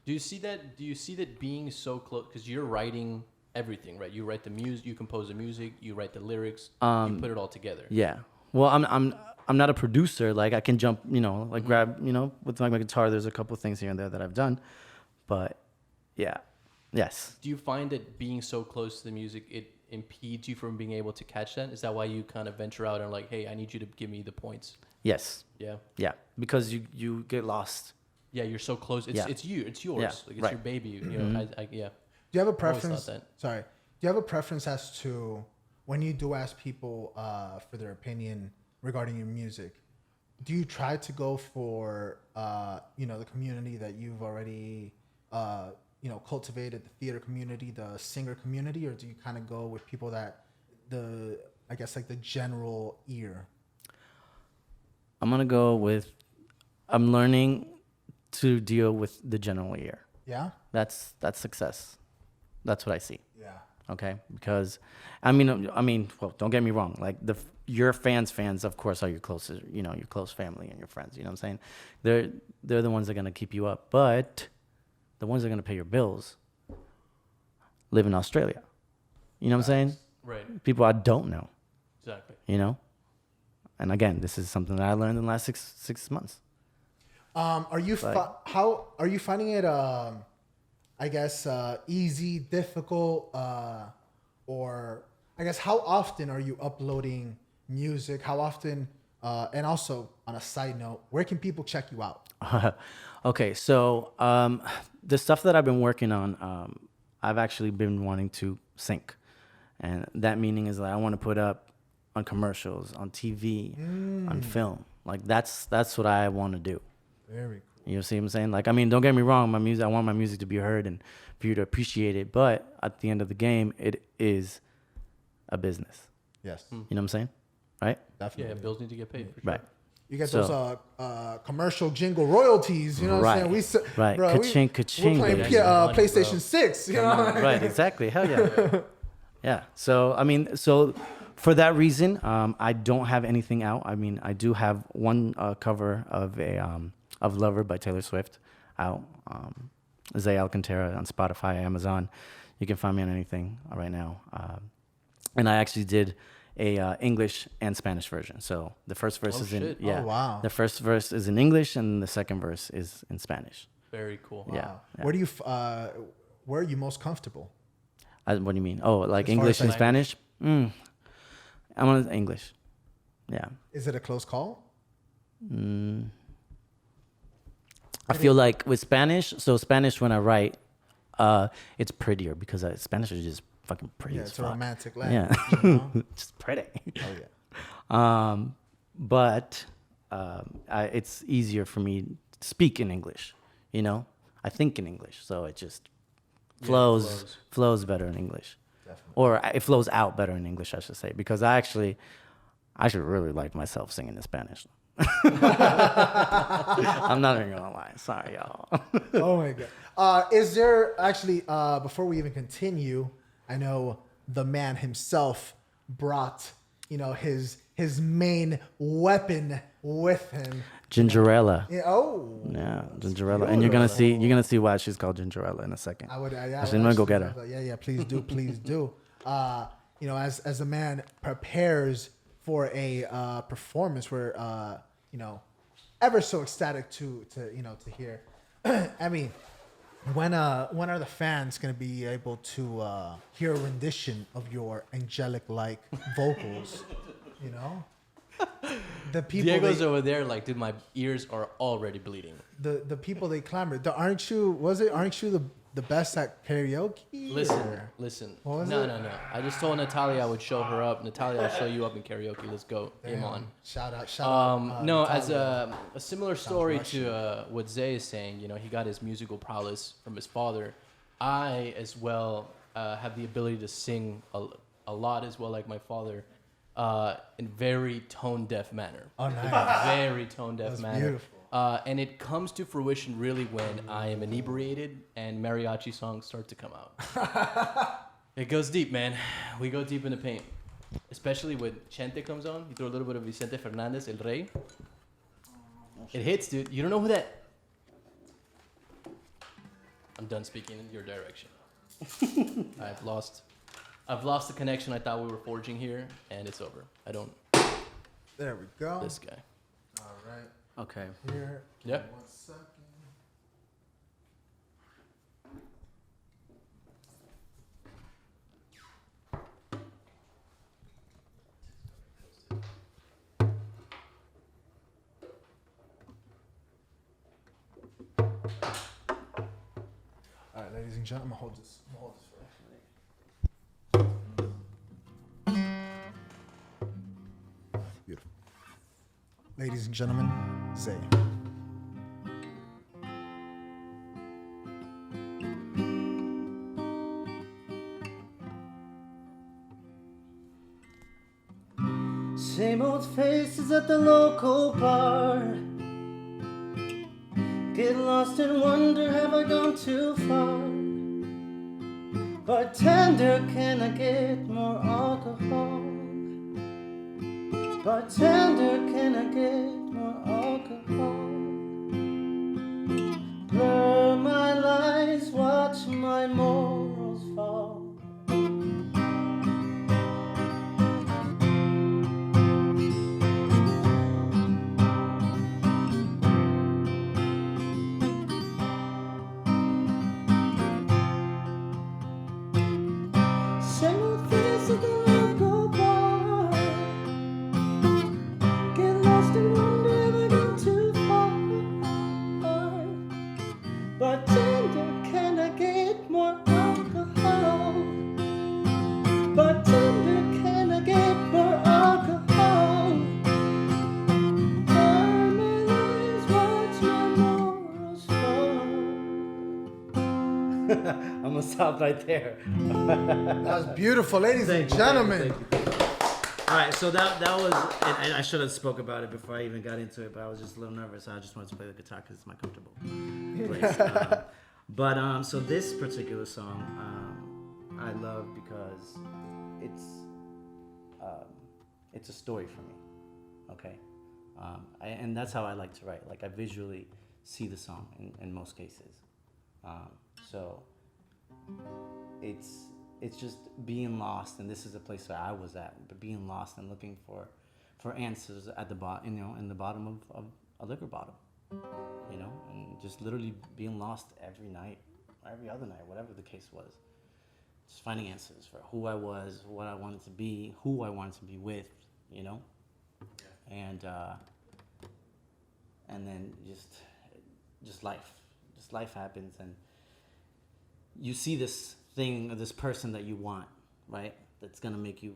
Do you see that being so close? Because you're writing everything, right? You write the music, you compose the music, you write the lyrics, you put it all together. Yeah. Well, I'm not a producer. Like I can jump, you know, like grab, you know, with like my guitar. There's a couple things here and there that I've done, but yeah, yes. Do you find that being so close to the music, it impedes you from being able to catch that? Is that why you kind of venture out and like, hey, I need you to give me the points? Yes. Yeah. Yeah. Because you get lost. Yeah, you're so close. It's Yeah. it's yours. Yeah, Like it's right. your baby. You know, yeah. Do you have a always thought preference? that. Sorry. Do you have a preference as to when you do ask people for their opinion regarding your music? Do you try to go for you know, the community that you've already you know, cultivated, the theater community, the singer community, or do you kind of go with people that I guess like the general ear? I'm gonna go with. I'm learning to deal with the general ear. Yeah. That's success. That's what I see. Yeah. Okay, because I mean, well, don't get me wrong. Like your fans, of course, are your closest, you know, your close family and your friends. You know what I'm saying? They're the ones that are gonna keep you up, but the ones that are gonna pay your bills live in Australia. You know what I'm saying? Right. People I don't know. Exactly. You know, and again, this is something that I learned in the last six months. Are you how are you finding it? I guess easy, difficult, or I guess how often are you uploading music? How often? And also on a side note, where can people check you out? Okay, so the stuff that I've been working on, I've actually been wanting to sync, and that meaning is that I want to put up on commercials, on TV, on film. Like that's what I want to do. Very cool. You see what I'm saying? Like, I mean, don't get me wrong. My music, I want my music to be heard and for you to appreciate it. But at the end of the game, it is a business. Yes, You know what I'm saying? Right? definitely. Yeah, bills need to get paid. For sure. Right. You get So- those commercial jingle royalties. You know what I'm saying? Right. Bro, Ka-ching, we're ka-ching, playing baby. PlayStation 6. You know? Right, exactly. Hell yeah. Yeah. So, I mean, so for that reason, I don't have anything out. I mean, I do have one cover of of Lover by Taylor Swift out. Zay Alcantara on Spotify, Amazon. You can find me on anything right now. And I actually did a English and Spanish version. So the first verse is in shit. yeah. Oh, wow. The first verse is in English and the second verse is in Spanish. Very cool. Yeah. Where do you where are you most comfortable? What do you mean? Oh, like As far English as and like- Spanish? I'm on English. Yeah. Is it a close call? I feel like with Spanish, so Spanish when I write, it's prettier because Spanish is just fucking pretty Yeah, as it's a fuck. romantic language. Yeah. You know? Just pretty. Oh yeah. But it's easier for me to speak in English, you know? I think in English, so it just flows better in English. Definitely. Or it flows out better in English, I should say, because I should really like myself singing in Spanish. I'm not even gonna lie. Sorry, y'all. Oh my god. Is there actually before we even continue, I know the man himself brought, you know, his main weapon with him. Gingerella. Yeah, oh. Yeah, Gingerella. And you're gonna see why she's called Gingerella in a second. I would Actually, I'm gonna go get her. Yeah, please do, please do. You know, as a man prepares for a performance, we're you know, ever so ecstatic to hear. Emi, when are the fans gonna be able to hear a rendition of your angelic-like vocals? You know, the people. Diego's over there, like, dude, my ears are already bleeding. The people they clamor. Aren't you the best at karaoke? Listen. What was No. it? I just told Natalia I would show her up. Natalia, I'll show you up in karaoke. Let's go. Game Damn. on. Shout out. No, as Natalia. a similar story Russian. to what Zay is saying, you know, he got his musical prowess from his father. I, as well, have the ability to sing a lot as well, like my father, in very tone-deaf manner. Oh, nice. Very tone-deaf That's manner. beautiful. And it comes to fruition really when I am inebriated and mariachi songs start to come out. It goes deep, man. We go deep in the paint. Especially when Chente comes on. You throw a little bit of Vicente Fernandez, El Rey. It hits, dude. You don't know who that... I'm done speaking in your direction. I've lost the connection I thought we were forging here, and it's over. I don't... There we go. This guy. All right. Okay. Here. Yep. 1 second. All right, ladies and gentlemen, hold this. I'm gonna hold this for you. Beautiful. Ladies and gentlemen, Zay. Same old faces at the local bar. Get lost and wonder, have I gone too far? Bartender, can I get more alcohol? Bartender, can I get more alcohol? Blur my lies, watch my morals fall. Same old face at the local bar. Get lost and wonder if I go too far. stop right there. That was beautiful, ladies and gentlemen. Thank you. All right, so that was, and I should have spoke about it before I even got into it, but I was just a little nervous. I just wanted to play the guitar because it's my comfortable place. So this particular song, I love because it's a story for me. Okay, and that's how I like to write. Like I visually see the song in most cases. So it's just being lost, and this is a place that I was at, but being lost and looking for answers at the bottom, in the bottom of a liquor bottle, and just literally being lost every night, every other night, whatever the case was. Just finding answers for who I was, what I wanted to be, who I wanted to be with, and then just life happens, and you see this thing or this person that you want, right? That's gonna make you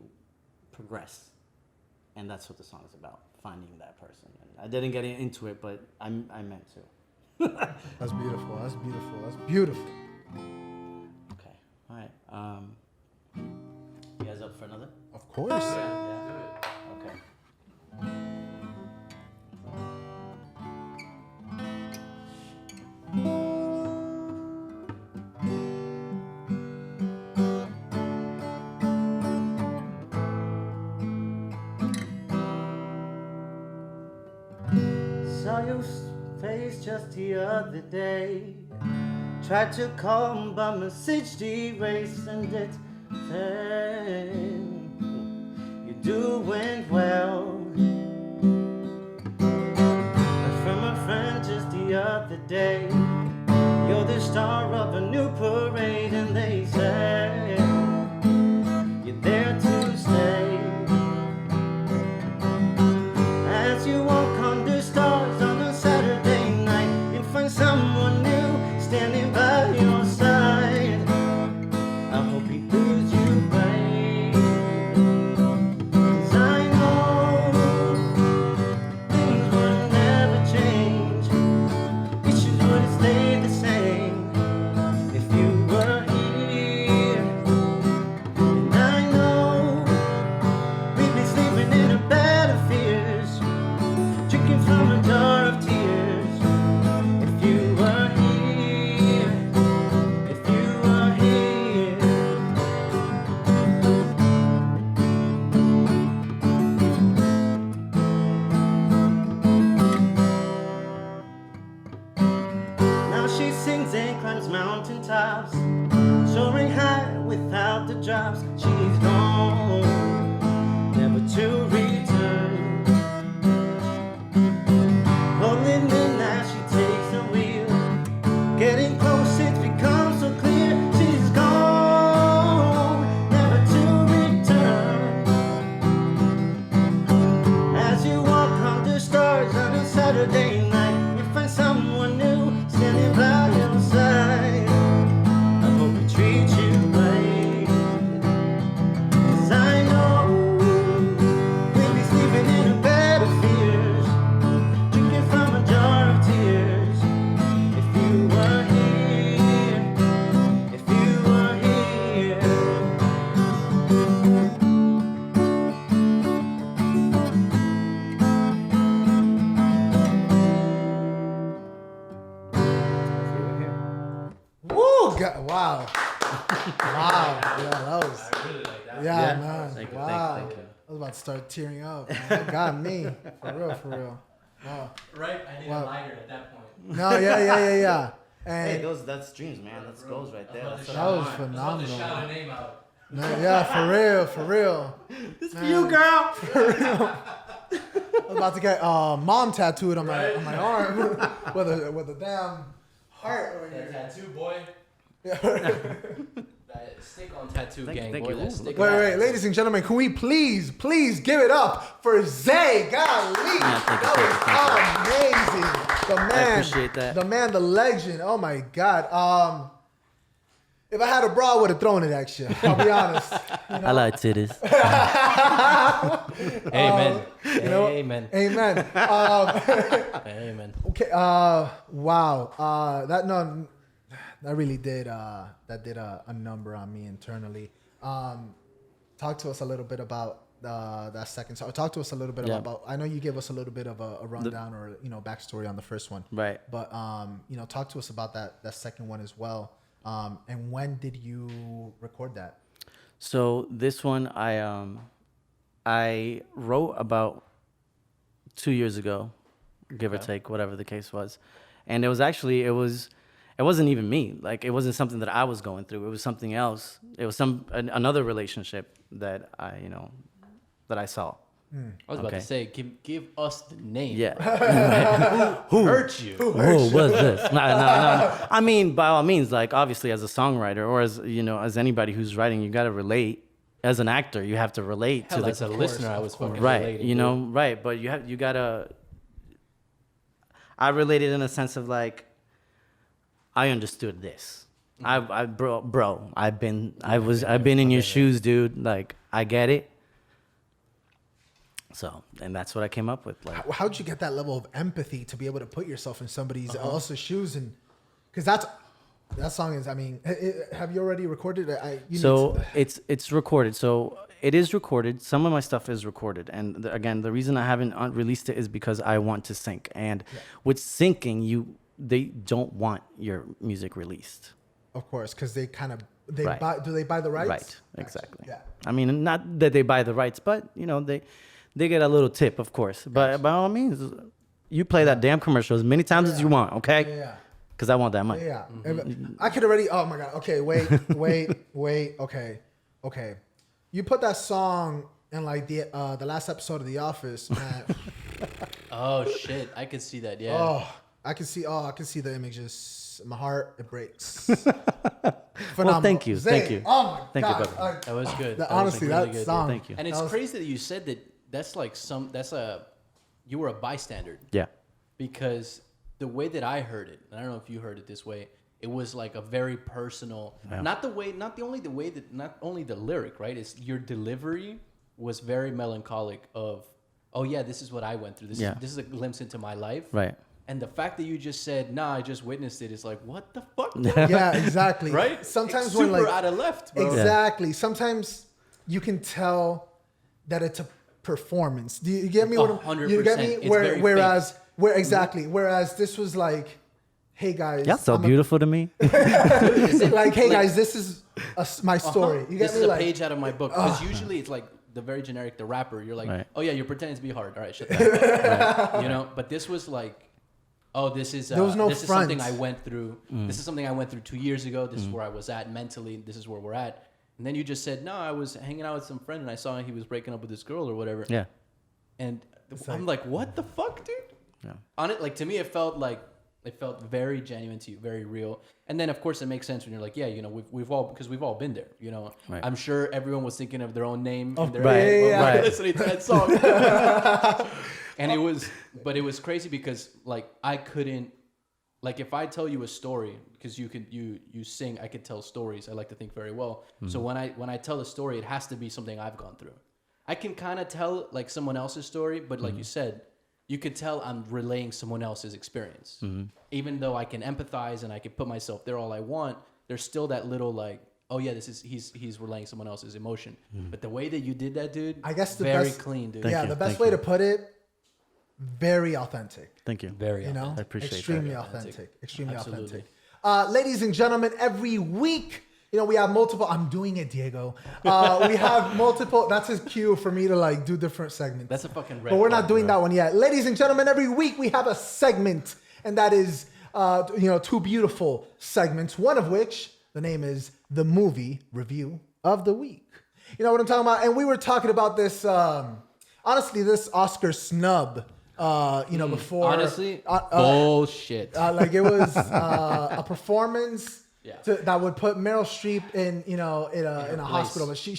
progress, and that's what the song is about, finding that person. And I didn't get into it, but I meant to. That's beautiful. That's beautiful. That's beautiful. Okay, all right. You guys up for another? Of course. Okay. Saw your face just the other day. Tried to call, but message erased, and it said you're doing well. But from a friend just the other day, you're the star of a new parade, and they say you're there to stay. As you walk under stars on a Saturday night, you find someone new standing by your side. I hope he proves you right, 'cause I know things would never change. Issues would stay the same if you were here. And I know we'd be sleeping in a bed of fears, drinking from a jar of tears. If you were here, if you were here. Now she sings and climbs mountaintops, soaring high without the drops. She's gone, never to return. Holding in as she takes the wheel, getting close, it becomes so clear. She's gone, never to return. As you walk under stars on a Saturday night, you find someone new standing by your side. I hope he treats you right, 'cause I know we'll be sleeping in a bed of fears, drinking from a jar of tears. If you were here, if you were here. Woo! Wow. Wow. Yeah, that was. I really like that. Yeah, Yeah. man. Thank you, Wow. thank you. I was about to start tearing up. Man. That got me. For real, for real. Wow. Right? I need Wow. a lighter at that point. No, yeah. Hey, And that's dreams, man. That's goals right there. I That's was what about I to That was want. I was about to phenomenal. shout a name out. no, yeah, for real. This for Man. you, girl. I was about to get mom tattooed on my Right? on my arm with a damn heart over That here. tattoo, boy. Yeah. That stick on tattoo gang, thank boy. you. That Ooh, stick Wait, on. ladies and gentlemen, can we please give it up for Zay? Golly, Yeah, thank you, that was amazing. The man, appreciate that. The man, the legend. Oh my God. If I had a bra, I would have thrown it at you. I'll be honest. I like titties. Amen. You know, Amen. Amen. Amen. Okay. Wow. that really did a number on me internally. Talk to us a little bit about that second song. Talk to us a little bit about. I know you gave us a little bit of a rundown or backstory on the first one, Right. But talk to us about that second one as well. And when did you record that? So this one I wrote about 2 years ago, give or take, whatever the case was. And it wasn't even me. Like, it wasn't something that I was going through. It was something else. It was another relationship that I saw. I was about to say, give us the name. Yeah. Who hurt you? Who was this? No. I mean, by all means, like, obviously as a songwriter or as anybody who's writing, you got to relate. As an actor, you have to relate Hell, to as a listener, I was fucking right. relating, Right. But you gotta. I related in a sense of like, I understood this. Bro, I've been in your shoes, dude. Like, I get it. So, and that's what I came up with. Like, How'd you get that level of empathy to be able to put yourself in somebody else's shoes? And because that song is, I mean, have you already recorded it? It's recorded. So it is recorded. Some of my stuff is recorded. And again, the reason I haven't released it is because I want to sync. And with syncing, they don't want your music released. Of course, because they kind of, Right. do they buy the rights? Right, exactly. Yeah. I mean, not that they buy the rights, but, they get a little tip, of course. But by all means, you play that damn commercial as many times as you want, okay? Yeah. Because I want that money. Yeah. I could already, oh my God. Okay, wait. Okay. You put that song in like the last episode of The Office, man. Oh shit, I could see that. Yeah. Oh, I can see the images. My heart, it breaks. Well, Phenomenal. thank you. Zay, Thank you. Oh my Thank you, God. brother. That was good. Honestly, was, like, that really good. song. Thank you. And it's crazy that you said that. That's like you were a bystander. Yeah. Because the way that I heard it, and I don't know if you heard it this way, it was like a very personal. Yeah. Not only the lyric, right? It's your delivery was very melancholic. Of, oh yeah, this is what I went through. This is a glimpse into my life. Right. And the fact that you just said, "Nah, I just witnessed it," is like, what the fuck? Yeah, exactly. Right? Sometimes it's when super like out of left, bro. exactly. Sometimes you can tell that it's a performance. Do you get me? 100%. You get me? It's very Whereas this was like, hey guys, That's so beautiful to me. like, hey guys, this is my story. You get This me? is a Like, page out of my book. Because usually it's like the very generic, the rapper. You're like, Right. oh yeah, you're pretending to be hard. All right, shut that up. But this was like, oh, this is There was no this front. is something I went through. This is something I went through 2 years ago. This is where I was at mentally. This is where we're at. And then you just said, no, I was hanging out with some friend and I saw he was breaking up with this girl or whatever. Yeah. And I'm like, what the fuck, dude? Yeah. On it, like, to me, it felt very genuine to you, very real. And then, of course, it makes sense when you're like, yeah, we've all been there. Right. I'm sure everyone was thinking of their own name in their right, head when we right. were listening to that song. And it was crazy because like I couldn't, like, if I tell you a story, because you sing, I could tell stories. I like to think very well. So when I tell a story, it has to be something I've gone through. I can kind of tell like someone else's story, but like you said, you could tell I'm relaying someone else's experience. Even though I can empathize and I can put myself there all I want, there's still that little like, oh yeah, he's relaying someone else's emotion. But the way that you did that, dude, I guess the very best, clean, dude. Thank you. the best Thank way you. to put it, very authentic. Thank you. Very authentic. I appreciate that. Extremely Very authentic. Extremely Absolutely. authentic. Ladies and gentlemen, every week, we have multiple. I'm doing it, Diego. We have multiple. That's his cue for me to like do different segments. That's a fucking red But we're flag, not doing bro. that one yet. Ladies and gentlemen, every week we have a segment, and that is, two beautiful segments. One of which the name is the movie review of the week. You know what I'm talking about? And we were talking about this. Honestly, this Oscar snub. Before Honestly, bullshit. like it was a performance Yeah. that would put Meryl Streep in in a hospital, but she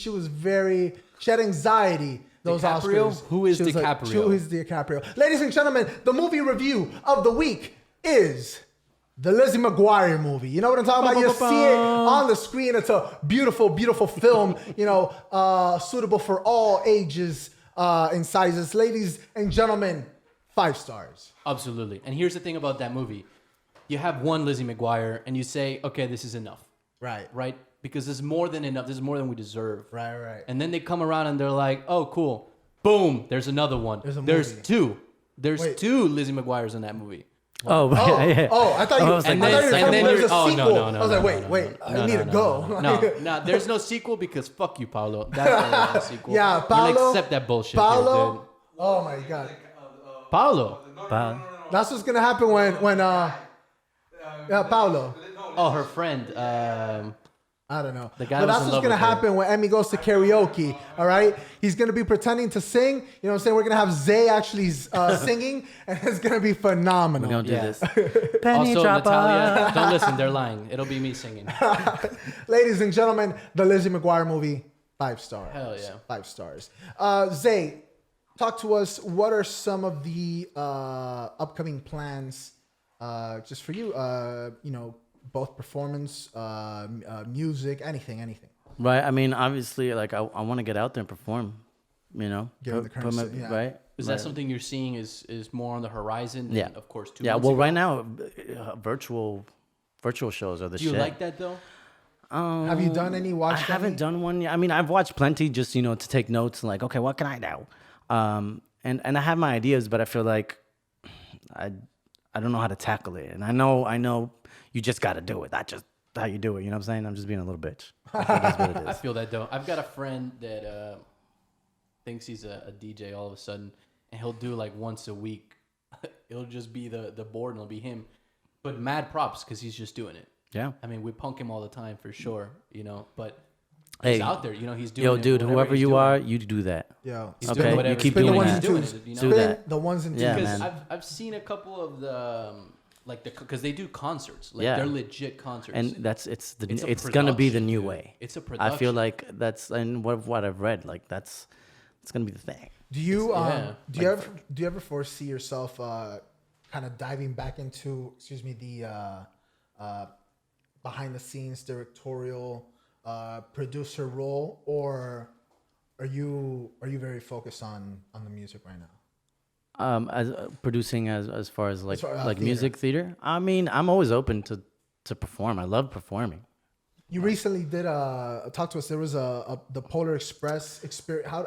had anxiety. Those DiCaprio? Oscars. Who is She was like, DiCaprio? who is DiCaprio? Ladies and gentlemen, the movie review of the week is the Lizzie McGuire movie. You know what I'm talking about? You see it on the screen. It's a beautiful, beautiful film. Suitable for all ages and sizes. Ladies and gentlemen, 5 stars. Absolutely. And here's the thing about that movie. you have one Lizzie McGuire and you say, okay, this is enough, Right. right? Because there's more than enough. This is more than we deserve. Right. And then they come around and they're like, oh, cool. Boom. There's another one. There's a two. There's Wait. two Lizzie McGuires in that movie. Oh, Oh, yeah. I thought you. I was I like, thought you were and telling me then there's a you're- oh, no, sequel. no, no, I was like, no, wait, no, I no, need to no, go. No, there's no sequel because fuck you, Paulo. That's not a sequel. Yeah, Paulo. You'll accept that bullshit, here, Paulo. dude. Oh my god. Paulo. That's what's gonna happen when yeah, Paulo. Oh, her friend. I don't know. The guy but was that's in what's love gonna with her. happen when Emi goes to karaoke. All right, he's gonna be pretending to sing. You know what I'm saying? We're gonna have Zay actually singing, and it's gonna be phenomenal. We're gonna do Yeah. this. Penny Also, dropper. Natalia, don't listen. They're lying. It'll be me singing. Ladies and gentlemen, the Lizzie McGuire movie, 5 stars. Hell yeah. 5 stars. Zay, talk to us. What are some of the upcoming plans just for you? You know, both performance, music, anything. Right. I mean, obviously, like I want to get out there and perform. You know, Given the current state, yeah. right. Is that something you're seeing is more on the horizon? Than, Yeah. Of course. 2 Yeah. months Well, ago? right now, virtual shows are the Do you shit. like that though? Have you done any? I Watched haven't done one yet. I mean, I've watched plenty just, to take notes and like, okay, what can I do? And I have my ideas, but I feel like I don't know how to tackle it. And I know you just got to do it. That's just how you do it. You know what I'm saying? I'm just being a little bitch. That's what it I is. feel that though. I've got a friend that thinks he's a DJ all of a sudden, and he'll do like once a week. It'll just be the board, and it'll be him. But mad props because he's just doing it. Yeah. I mean, we punk him all the time for sure, but Hey, he's out there. He's doing. Yo, it, dude, whatever whoever he's you doing. are, you do that. Yeah. He's Okay, doing you whatever. keep Spin the doing ones that. and Doing twos. it, Do Spin that. the ones and twos. Yeah, Because man. I've seen a couple of the because they do concerts. Like Yeah. they're legit concerts. And it's a gonna be the production, new dude. way. It's a I feel production. like that's and what I've read, like it's gonna be the thing. Do you yeah. do you ever foresee yourself kind of diving back into the behind the scenes directorial producer role, or are you very focused on the music right now? As producing as far as like far as theater. music theater. I mean, I'm always open to perform. I love performing. You recently did talk to us. There was the Polar Express experience. How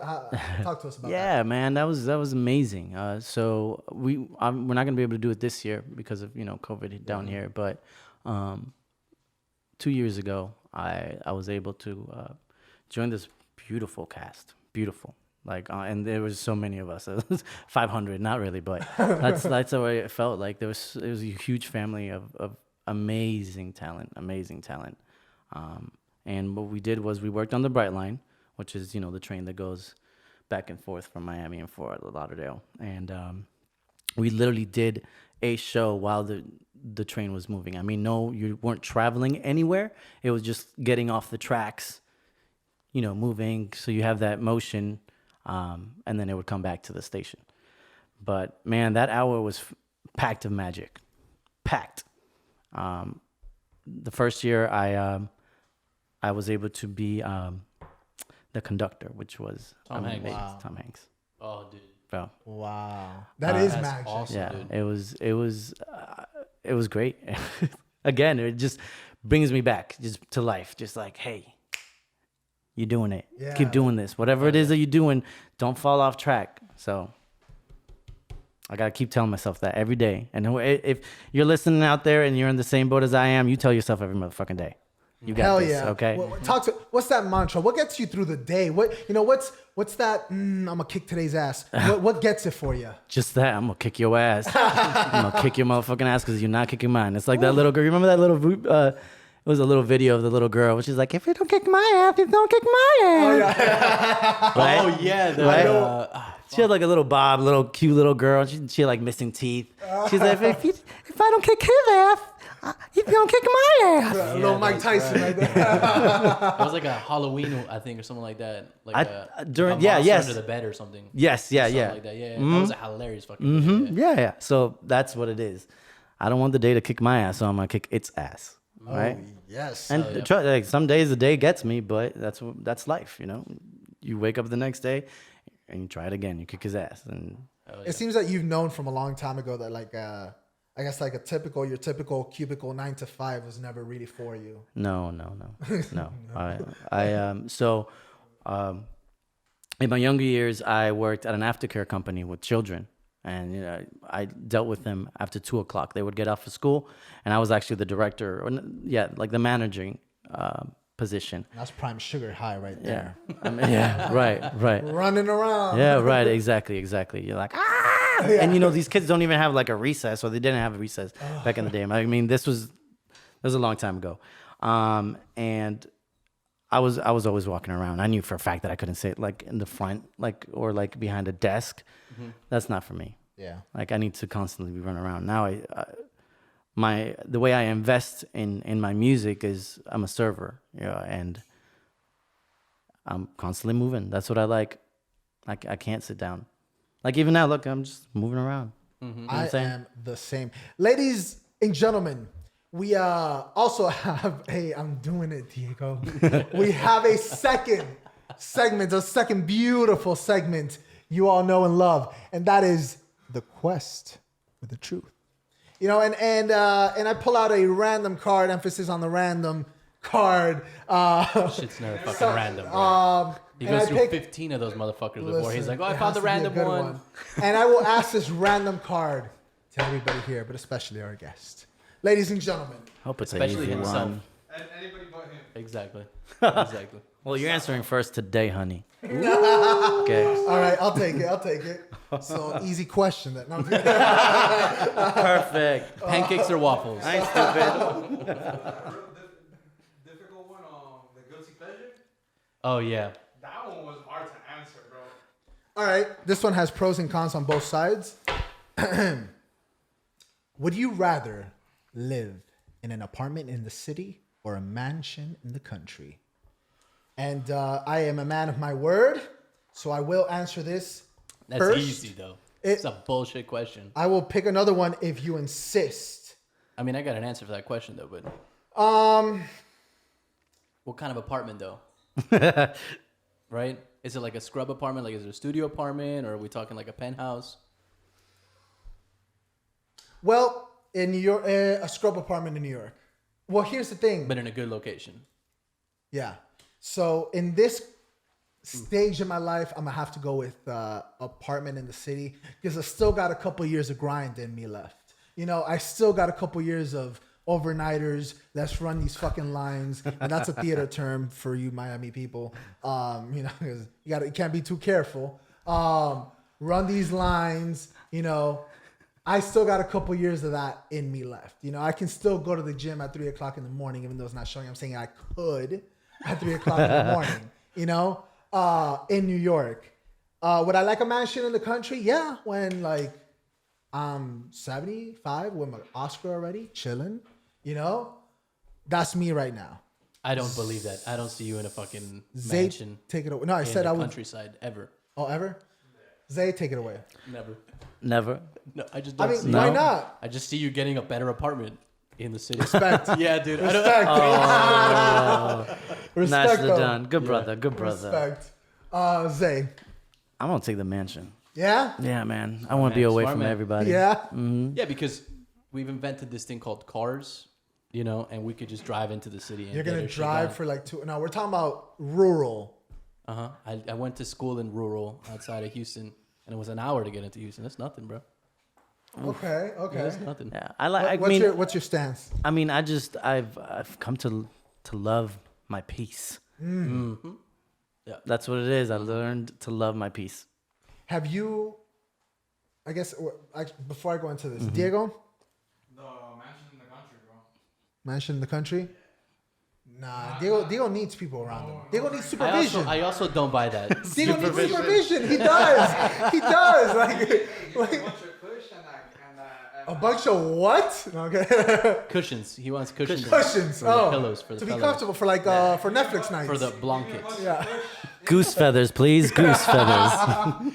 talk to us about that? Yeah, man, that was amazing. So we're not gonna be able to do it this year because of COVID down here. But 2 years ago, I was able to join this beautiful cast. Beautiful. Like and there was so many of us. It was 500, not really, but that's the way it felt. Like it was a huge family of amazing talent. And what we did was we worked on the Bright Line, which is the train that goes back and forth from Miami and Fort Lauderdale. And we literally did a show while the train was moving. I mean, no, you weren't traveling anywhere. It was just getting off the tracks, moving. So you have that motion, and then it would come back to the station. But man, that hour was packed of magic, packed. The first year I was able to be the conductor, which was Tom Hanks. amazing. Wow. Tom Hanks. Oh, dude. Bro. Wow, that is That's magic. awesome, Yeah, dude. it was great. Again, it just brings me back just to life. Just like, hey, you're doing it. Yeah. Keep doing this. Whatever it is that you're doing, don't fall off track. So I gotta keep telling myself that every day. And if you're listening out there and you're in the same boat as I am, you tell yourself every motherfucking day. You got Hell this, yeah. okay? What's that mantra? What gets you through the day? What's that? I'm gonna kick today's ass. What gets it for you? Just that, I'm gonna kick your ass. I'm gonna kick your motherfucking ass because you're not kicking mine. It's like that little girl. You remember that little? It was a little video of the little girl, which is like, if you don't kick my ass, you don't kick my ass. Right? Oh yeah, Right? She had like a little bob, little cute little girl. She had like missing teeth. She's like, if I don't kick his ass, you don't kick my ass. Little Mike Tyson right there. It was like a Halloween, I think, or something like that. Like during- a yeah, monster yes. under the bed or something. Yes, yeah, Something yeah. like that. Yeah, that was a hilarious fucking video. Yeah. So that's what it is. I don't want the day to kick my ass, so I'm gonna kick its ass. Right? Yes. And like, some days the day gets me, but that's life, You wake up the next day and you try it again. You kick his ass, and It seems that you've known from a long time ago that I guess like your typical cubicle 9 to 5 was never really for you. No. In my younger years, I worked at an aftercare company with children, and I dealt with them after 2:00. They would get off of school, and I was actually the director, like the managing position. That's prime sugar high right there. Right. Running around. Yeah, right. Exactly. You're like, and these kids don't even have like a recess, or they didn't have a recess back in the day. I mean, this was a long time ago, and I was always walking around. I knew for a fact that I couldn't sit like in the front, or behind a desk. Mm-hmm. That's not for me. Yeah. Like I need to constantly be running around. Now the way I invest in my music is I'm a server, and I'm constantly moving. That's what I like. I can't sit down. Like even now, look, I'm just moving around. Mm-hmm. You know I am the same. Ladies and gentlemen, we also have I'm doing it, Diego. We have a second segment, a second beautiful segment you all know and love, and that is the quest for the truth. And I pull out a random card, emphasis on the random card. Shit's never fucking random, bro. He goes through 15 of those motherfuckers before. He's like, I found the random one. And I will ask this random card to everybody here, but especially our guest. Ladies and gentlemen. Hope it's especially an easy himself. one. And anybody but him. Exactly. Well, you're answering first today, honey. Okay. All right, I'll take it. So easy question that. No, perfect. Pancakes or waffles? I ain't stupid. Difficult one on the guilty pleasure. Oh yeah. That one was hard to answer, bro. All right, this one has pros and cons on both sides. Would you rather live in an apartment in the city or a mansion in the country? And I am a man of my word, so I will answer this. That's first. easy though. It's a bullshit question. I will pick another one if you insist. I mean, I got an answer for that question though, but what kind of apartment though? Right? Is it like a scrub apartment? Like is it a studio apartment, or are we talking like a penthouse? Well, in New York, a scrub apartment in New York. Well, here's the thing. But in a good location. Yeah. So in this stage of my life, I'm gonna have to go with apartment in the city because I still got a couple years of grind in me left. I still got a couple years of overnighters. Let's run these fucking lines, and that's a theater term for you Miami people. Because you can't be too careful. Run these lines. I still got a couple years of that in me left. I can still go to the gym at 3:00 in the morning, even though it's not showing. I'm saying I could at 3:00 in the morning. In New York. Would I like a mansion in the country? Yeah, when I'm 75 with my Oscar already, chilling. That's me right now. I don't believe that. I don't see you in a fucking Zay, mansion. take it away. No, I said in I the would. Countryside ever. Oh, ever? Zay, take it away. Never. No, I just don't see why you. not? I just see you getting a better apartment in the city. Respect. Yeah, dude. Respect. Respect. Nicely though. done. Good brother. Good brother. Respect. Zay. I'm gonna take the mansion. Yeah? Yeah, man. I want to be away Smart from man. everybody. Yeah? Yeah, because we've invented this thing called cars, and we could just drive into the city. And You're get going our to shit drive done. for like 2... No, we're talking about rural. Uh-huh. I went to school in rural outside of Houston, and it was an hour to get into Houston. That's nothing, bro. Okay. Yeah, that's nothing. Yeah, I like. I mean, what's your stance? I mean, I've come to love my peace. Mm-hmm. Yeah. That's what it is. I learned to love my peace. Have you... I guess before I go into this, Diego, The mansion in the country, bro. mansion in the country. Nah, Diego needs people around him. Diego needs supervision. I also don't buy that. Diego needs supervision. He does. He does. Like A bunch of push and a bunch of what? Okay. Cushions. He wants cushions. Cushions. For the pillows for the to be fellas. comfortable for for Netflix nights. For the blankets. Yeah. Goose feathers, please. Goose feathers.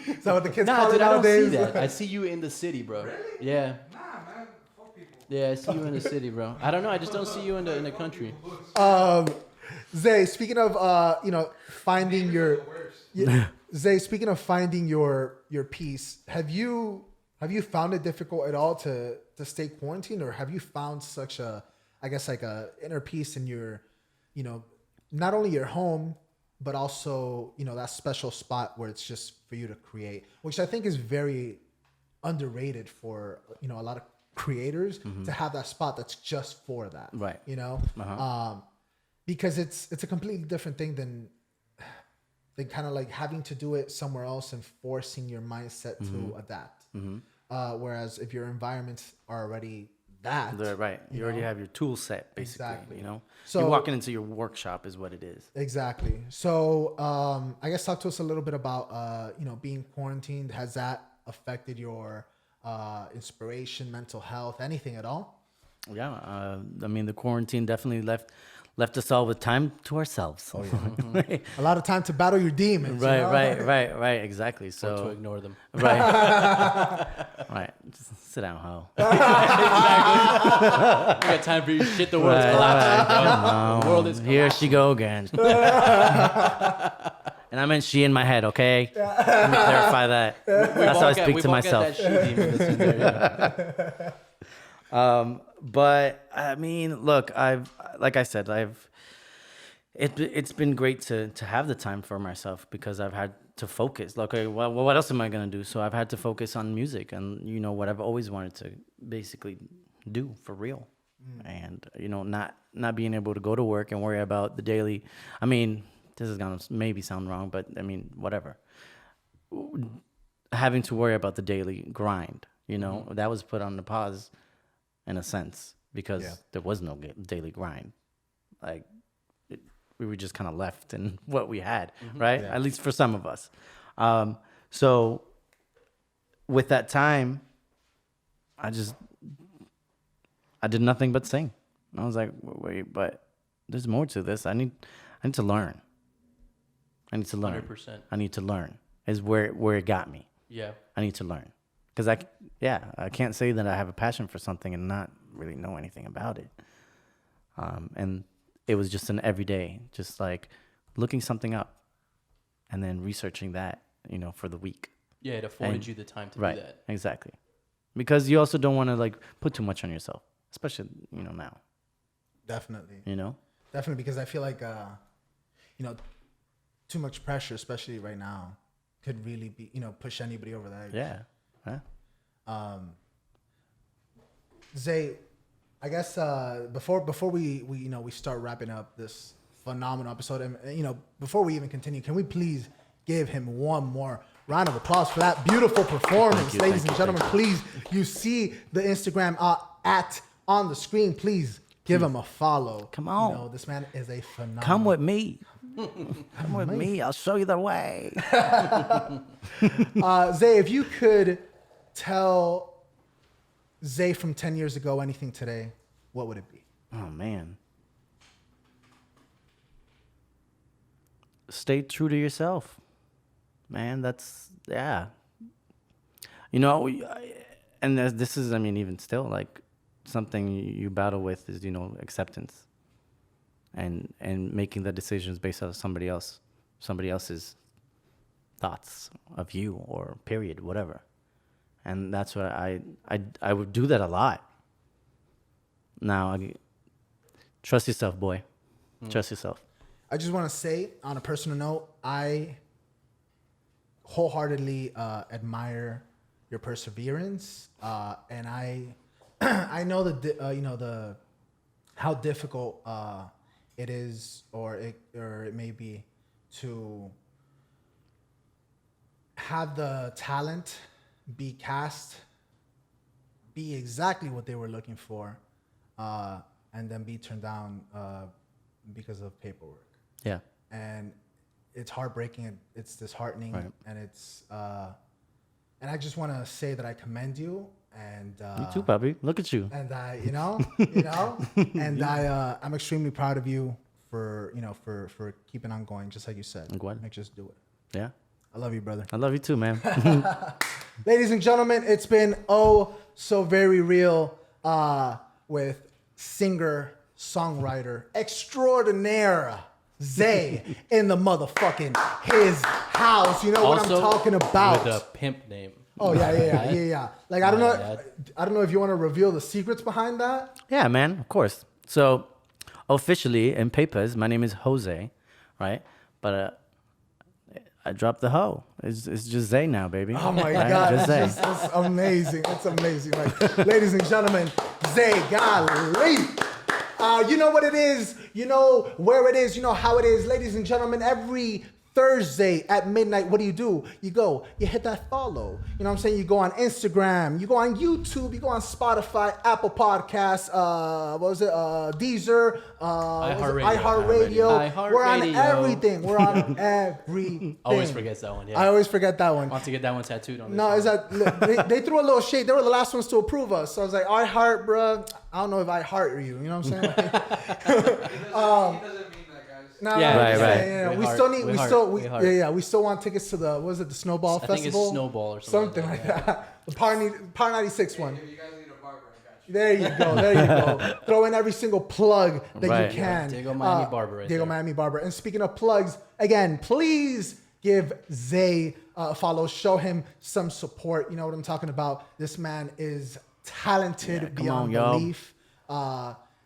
Is that what the kids Nah, call it dude, I don't nowadays? see that. I see you in the city, bro. Really? Yeah. Nah, man. Fuck people. Yeah, I see you in the city, bro. I don't know. I just don't see you in the country. Zay, speaking of finding your Zay, speaking of finding your peace, have you found it difficult at all to to stay quarantined, or have you found such a, I guess, like a inner peace in your, you know, not only your home, but also, you know, that special spot where it's just for you to create, which I think is very underrated for, you know, a lot of creators to have that spot that's just for that. Right. You know, because it's a completely different thing than kind of like having to do it somewhere else and forcing your mindset to adapt. Whereas if your environments are already that, They're right. You already know? have your tool set, basically. Exactly. You know, So- you're walking into your workshop is what it is. Exactly. So, I guess talk to us a little bit about, you know, being quarantined. Has that affected your inspiration, mental health, anything at all? Yeah, I mean, the quarantine definitely left us all with time to ourselves. Oh yeah. A lot of time to battle your demons. Right, you know? right, exactly. Or to So ignore them. right, right. Just sit down, ho. We got time for your shit. The world's collapsing. bro. The world is Here collapsing. she go again. And I meant she in my head, okay? Let me clarify that. That's how I speak to myself. That shit demon that's in there, yeah. But I mean, look, like I said, it's been great to have the time for myself because I've had to focus. Like, okay, well, what else am I gonna do? So I've had to focus on music and, you know, what I've always wanted to basically do for real. And, you know, not being able to go to work and worry about the daily. I mean, this is gonna maybe sound wrong, but I mean, whatever. Having to worry about the daily grind, you know, that was put on the pause in a sense because there was no daily grind. Like, we were just kind of left in what we had, right? At least for some of us. So with that time, I did nothing but sing. I was like, wait, but there's more to this. I need to learn. I need to learn. 100%. I need to learn is where it got me. Yeah. I need to learn. Because I can't say that I have a passion for something and not really know anything about it. And it was just an everyday, just like looking something up and then researching that, you know, for the week. Yeah, it afforded you the time to Right, do that. exactly. Because you also don't want to like put too much on yourself, especially, you know, now, Definitely. you know? Definitely, because I feel like, you know, too much pressure, especially right now, could really be, you know, push anybody over the edge. Yeah. Zay, I guess before we you know we start wrapping up this phenomenal episode, and you know before we even continue, can we please give him one more round of applause for that beautiful performance, ladies and gentlemen? Please, you see the Instagram on the screen. Please give him a follow. Come on. You know, this man is a phenomenal. Come with me. Come with me. I'll show you the way. Zay, if you could tell Zay from 10 years ago anything today, what would it be? Oh, man. Stay true to yourself, man. That's, yeah. You know, and this is, I mean, even still, like, something you battle with is, you know, acceptance and making the decisions based on somebody else's thoughts of you or period, whatever. And that's what I would do that a lot. Now, trust yourself, boy. Trust yourself. I just want to say, on a personal note, I wholeheartedly admire your perseverance, and I know the how difficult it is, or it may be, to have the talent be cast, be exactly what they were looking for, and then be turned down because of paperwork. Yeah. And it's heartbreaking. It's disheartening, Right. and it's and I just want to say that I commend you. And You too, puppy. Look at you. and I'm extremely proud of you for keeping on going, just like you said. Igual. Like, just do it. Yeah. I love you, brother. I love you too, man. Ladies and gentlemen, it's been so very real with singer, songwriter extraordinaire Zay in the motherfucking his house. You know what I'm talking about. With a pimp name. Oh yeah. Like I don't know, dad. I don't know if you want to reveal the secrets behind that. Yeah, man, of course. So, officially in papers, my name is Jose, right? But I dropped the ho. It's just Zay now, baby. Oh my Right? God, Just Zay. it's amazing. It's amazing. Like, ladies and gentlemen, Zay, golly. You know what it is. You know where it is. You know how it is. Ladies and gentlemen, every Thursday at midnight, what do? You hit that follow. You know what I'm saying? You go on Instagram, you go on YouTube, you go on Spotify, Apple Podcasts, Deezer, iHeartRadio. We're on everything. We're on everything. Always forgets that one. Yeah. I always forget that one. Want to get that one tattooed on. No, is that they threw a little shade. They were the last ones to approve us. So I was like, I heart, bro. I don't know if I heart you. You know what I'm saying? He doesn't mean that, guys. No, Yeah, right. Yeah. We still want tickets to the the Snowball Festival? I think it's Snowball or something like that. The Par 96 one. If you guys need a barber, I got you. There you go. Throw in every single plug that Right. you can. Diego Miami Barber right Diego there. Miami Barber. And speaking of plugs, again, please give Zay a follow. Show him some support. You know what I'm talking about. This man is talented Yeah, come beyond on, yo. belief.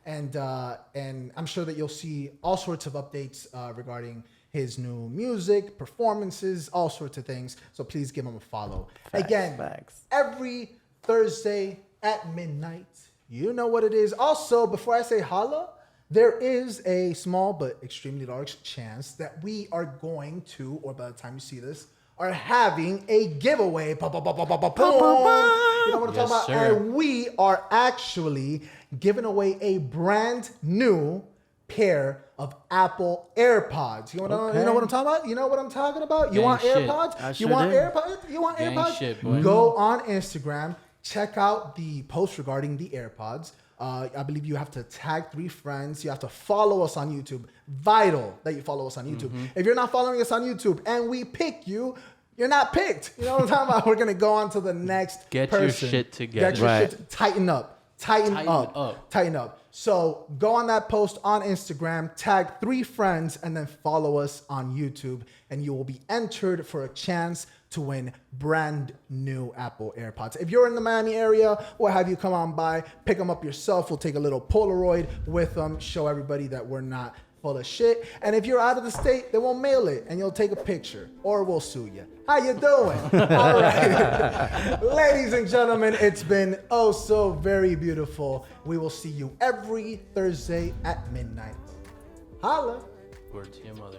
And I'm sure that you'll see all sorts of updates regarding his new music, performances, all sorts of things. So please give him a follow. Again, facts. every Thursday at midnight. You know what it is. Also, before I say holla, there is a small but extremely large chance that we are going to, or by the time you see this, are having a giveaway. Boom. You know what I'm Yes, talking about? sir. And we are actually giving away a brand new pair of Apple AirPods. You know what I'm talking about? You know what I'm talking about? You Gang want shit. AirPods? I You sure want do. AirPods? You want Gang AirPods? shit, boy. Go on Instagram, check out the post regarding the AirPods. I believe you have to tag 3 friends. You have to follow us on YouTube. Vital that you follow us on YouTube. If you're not following us on YouTube and we pick you, you're not picked. You know what I'm talking about? We're going to go on to the next Get your person. shit together. Get your Right. shit. Tighten up. Tighten up. So go on that post on Instagram, tag 3 friends, and then follow us on YouTube, and you will be entered for a chance to win brand new Apple AirPods. If you're in the Miami area, we'll have you come on by, pick them up yourself. We'll take a little Polaroid with them, show everybody that we're not full of shit. And if you're out of the state, they won't mail it, and you'll take a picture, or we'll sue you. How you doing? All right. Ladies and gentlemen, it's been oh so very beautiful. We will see you every Thursday at midnight. Holla. Word to your mother.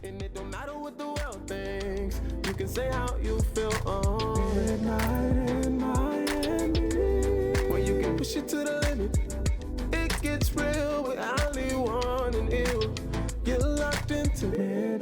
And it don't matter what the world thinks. You can say how you feel on midnight in Miami, where you can push it to the limit. It gets real with only one and ill. You're locked into me.